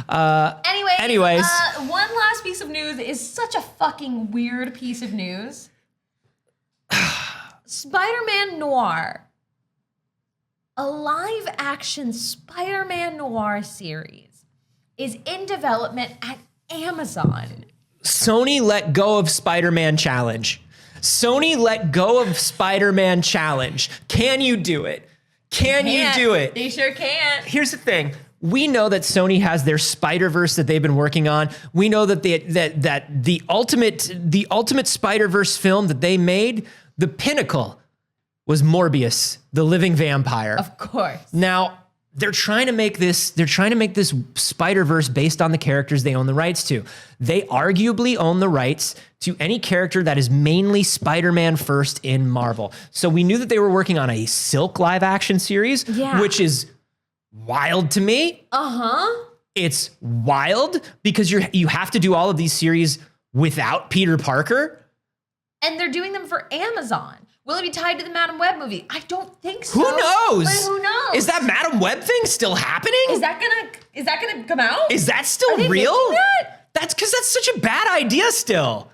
S2: Anyways. One last piece of news is such a fucking weird piece of news. Spider-Man Noir. A live-action Spider-Man Noir series is in development at Amazon.
S1: Sony let go of Spider-Man Challenge. Can you do it? Can you do it?
S2: They sure can't.
S1: Here's the thing. We know that Sony has their Spider-Verse that they've been working on. We know that the ultimate Spider-Verse film that they made, the pinnacle, was Morbius, the living vampire.
S2: Of course.
S1: Now, they're trying to make this Spider-Verse based on the characters they own the rights to. They arguably own the rights to any character that is mainly Spider-Man first in Marvel. So we knew that they were working on a Silk live action series, which is wild to me.
S2: Uh-huh.
S1: It's wild because you have to do all of these series without Peter Parker.
S2: And they're doing them for Amazon. Will it be tied to the Madam Web movie? I don't think so.
S1: Who knows?
S2: But who knows?
S1: Is that Madam Web thing still happening?
S2: Is that gonna come out?
S1: Is that still real? That's because that's such a bad idea still.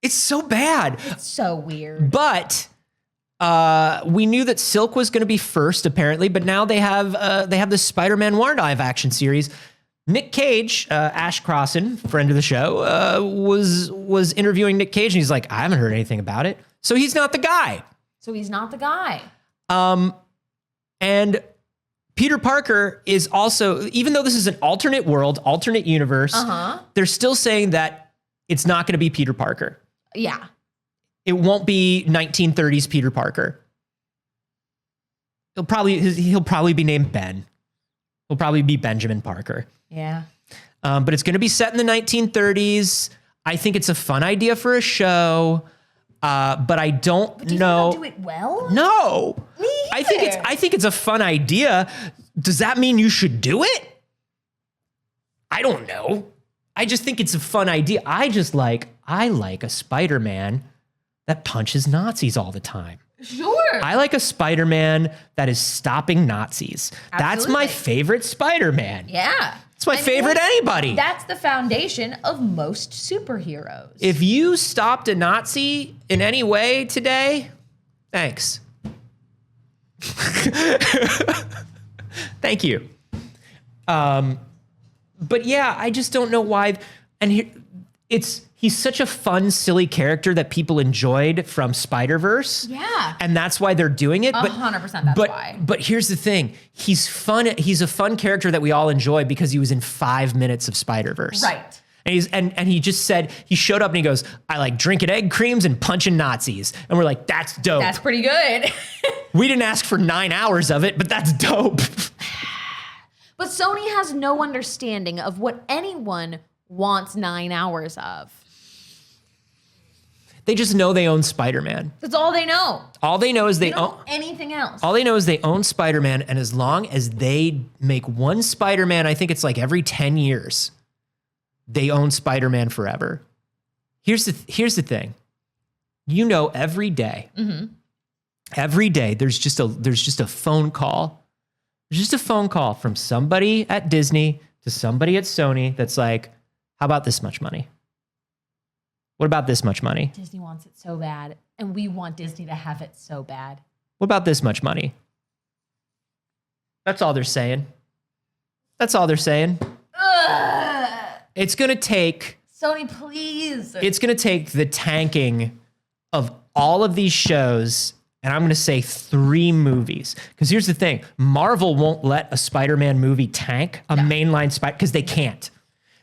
S1: It's so bad.
S2: It's so weird.
S1: But we knew that Silk was going to be first, apparently. But now they have the Spider-Man Noir live action series. Nick Cage, Ash Crossan, friend of the show, was interviewing Nick Cage, and he's like, I haven't heard anything about it. So he's not the guy. And Peter Parker is also, even though this is an alternate world, alternate universe, they're still saying that it's not going to be Peter Parker.
S2: Yeah.
S1: It won't be 1930s Peter Parker. He'll probably be named Ben. He'll probably be Benjamin Parker.
S2: Yeah.
S1: But it's going to be set in the 1930s. I think it's a fun idea for a show. But I don't know.
S2: Do you think they'll do it well?
S1: No.
S2: Me either.
S1: I think it's a fun idea. Does that mean you should do it? I don't know. I just think it's a fun idea. I like a Spider-Man that punches Nazis all the time.
S2: Sure.
S1: I like a Spider-Man that is stopping Nazis.
S2: Absolutely.
S1: That's my favorite Spider-Man.
S2: Yeah.
S1: It's my favorite anybody.
S2: That's the foundation of most superheroes.
S1: If you stopped a Nazi in any way today, thanks. Thank you. But yeah, I just don't know why. And he's such a fun, silly character that people enjoyed from Spider-Verse.
S2: Yeah.
S1: And that's why they're doing it.
S2: 100% that's why.
S1: But here's the thing. He's fun. He's a fun character that we all enjoy because he was in 5 minutes of Spider-Verse.
S2: Right.
S1: And he just said, he showed up and he goes, I like drinking egg creams and punching Nazis. And we're like, that's dope.
S2: That's pretty good.
S1: We didn't ask for 9 hours of it, but that's dope.
S2: But Sony has no understanding of what anyone wants 9 hours of.
S1: They just know they own Spider-Man.
S2: That's all they know.
S1: All they know is
S2: They
S1: they
S2: don't
S1: own
S2: know anything else.
S1: All they know is they own Spider-Man, and as long as they make one Spider-Man, I think it's like every 10 years, they own Spider-Man forever. Here's the thing. You know, every day, there's just a phone call. There's just a phone call from somebody at Disney to somebody at Sony that's like, how about this much money? What about this much money?
S2: Disney wants it so bad, and we want Disney to have it so bad.
S1: What about this much money? That's all they're saying. That's all they're saying.
S2: Ugh.
S1: It's going to take...
S2: Sony, please.
S1: It's going to take the tanking of all of these shows, and I'm going to say 3 movies. Because here's the thing. Marvel won't let a Spider-Man movie tank a mainline Spider... Because they can't.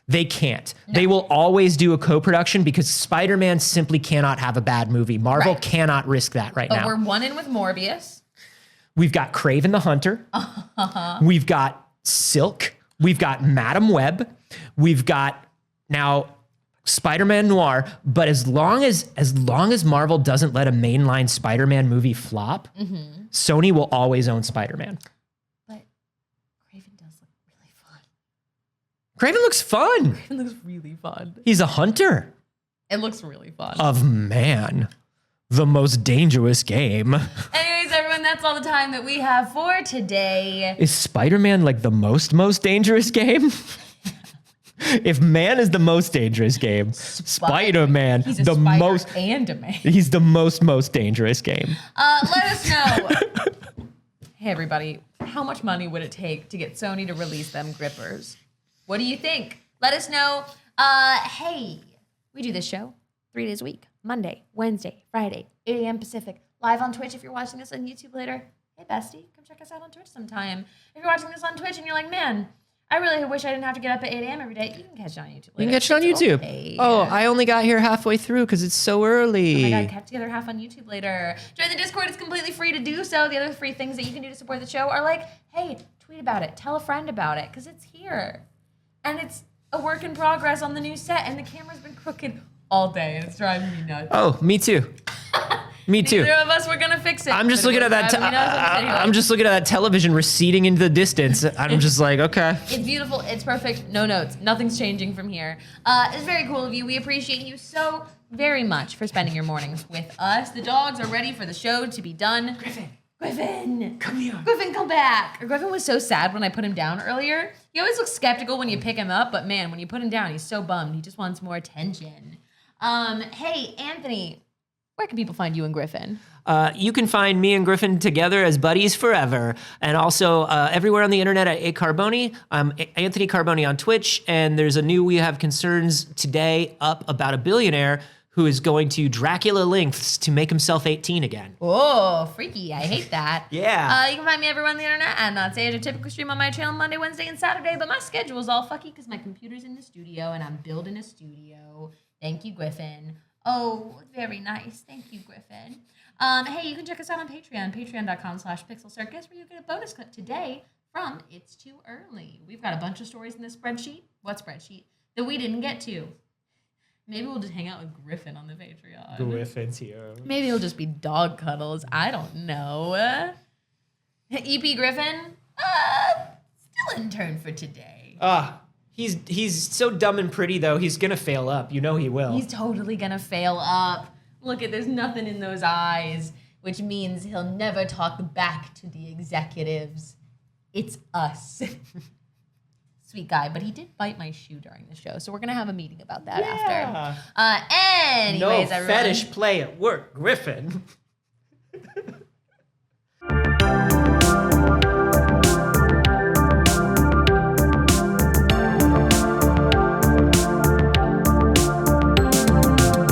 S1: They can't. No. They will always do a co-production because Spider-Man simply cannot have a bad movie. Marvel cannot risk that now.
S2: But we're one in with Morbius.
S1: We've got Kraven the Hunter. We've got Silk. We've got Madam Web. We've got now Spider-Man Noir. But as long as Marvel doesn't let a mainline Spider-Man movie flop, Sony will always own Spider-Man. Kraven looks fun.
S2: Kraven looks really fun.
S1: He's a hunter.
S2: It looks really fun.
S1: Of man, the most dangerous game.
S2: Anyways, everyone, that's all the time that we have for today.
S1: Is Spider-Man like the most dangerous game? If man is the most dangerous game, Spider-Man
S2: he's a
S1: the
S2: spider
S1: most
S2: and a man.
S1: He's the most dangerous game.
S2: Let us know. Hey everybody, how much money would it take to get Sony to release them grippers? What do you think? Let us know. Hey, we do this show 3 days a week. Monday, Wednesday, Friday, 8 a.m. Pacific. Live on Twitch if you're watching this on YouTube later. Hey, bestie, come check us out on Twitch sometime. If you're watching this on Twitch and you're like, man, I really wish I didn't have to get up at 8 a.m. every day, you can catch it on YouTube later.
S1: You can catch it on YouTube.
S2: Okay.
S1: Oh, I only got here halfway through because it's so early.
S2: Oh my God, catch together half on YouTube later. Join the Discord. It's completely free to do so. The other free things that you can do to support the show are like, hey, tweet about it. Tell a friend about it because it's here. And it's a work in progress on the new set, and the camera's been crooked all day, and it's driving me nuts.
S1: Oh, me too. Me too.
S2: Neither of us were gonna fix it.
S1: I'm just looking at that. I'm just looking at that television receding into the distance. I'm just like, okay.
S2: It's beautiful. It's perfect. No notes. Nothing's changing from here. It's very cool of you. We appreciate you so very much for spending your mornings with us. The dogs are ready for the show to be done. Griffin, come here. Griffin, come back. Griffin was so sad when I put him down earlier. He always looks skeptical when you pick him up, but man, when you put him down, he's so bummed. He just wants more attention. Hey, Anthony, where can people find you and Griffin?
S1: You can find me and Griffin together as buddies forever. And also everywhere on the internet at Carboni. I'm Anthony Carboni on Twitch. And there's a new We Have Concerns today up about a billionaire who is going to Dracula lengths to make himself 18 again.
S2: Oh, freaky. I hate that.
S1: Yeah.
S2: You can find me everywhere on the internet at Not Saige. I typically stream on my channel Monday, Wednesday, and Saturday, but my schedule's all fucky because my computer's in the studio and I'm building a studio. Thank you, Griffin. Oh, very nice. Thank you, Griffin. Hey, you can check us out on Patreon, patreon.com/PixelCircus, where you get a bonus clip today from It's Too Early. We've got a bunch of stories in this spreadsheet. What spreadsheet? That we didn't get to. Maybe we'll just hang out with Griffin on the Patreon.
S1: Griffin's here. Maybe
S2: it'll just be dog cuddles. I don't know. EP Griffin, still intern for today.
S1: He's so dumb and pretty, though. He's going to fail up. You know he will.
S2: He's totally going to fail up. Look there's nothing in those eyes, which means he'll never talk back to the executives. It's us. Sweet guy, but he did bite my shoe during the show, so we're gonna have a meeting about that after. Anyways,
S1: no
S2: everyone.
S1: fetish play at work, Griffin.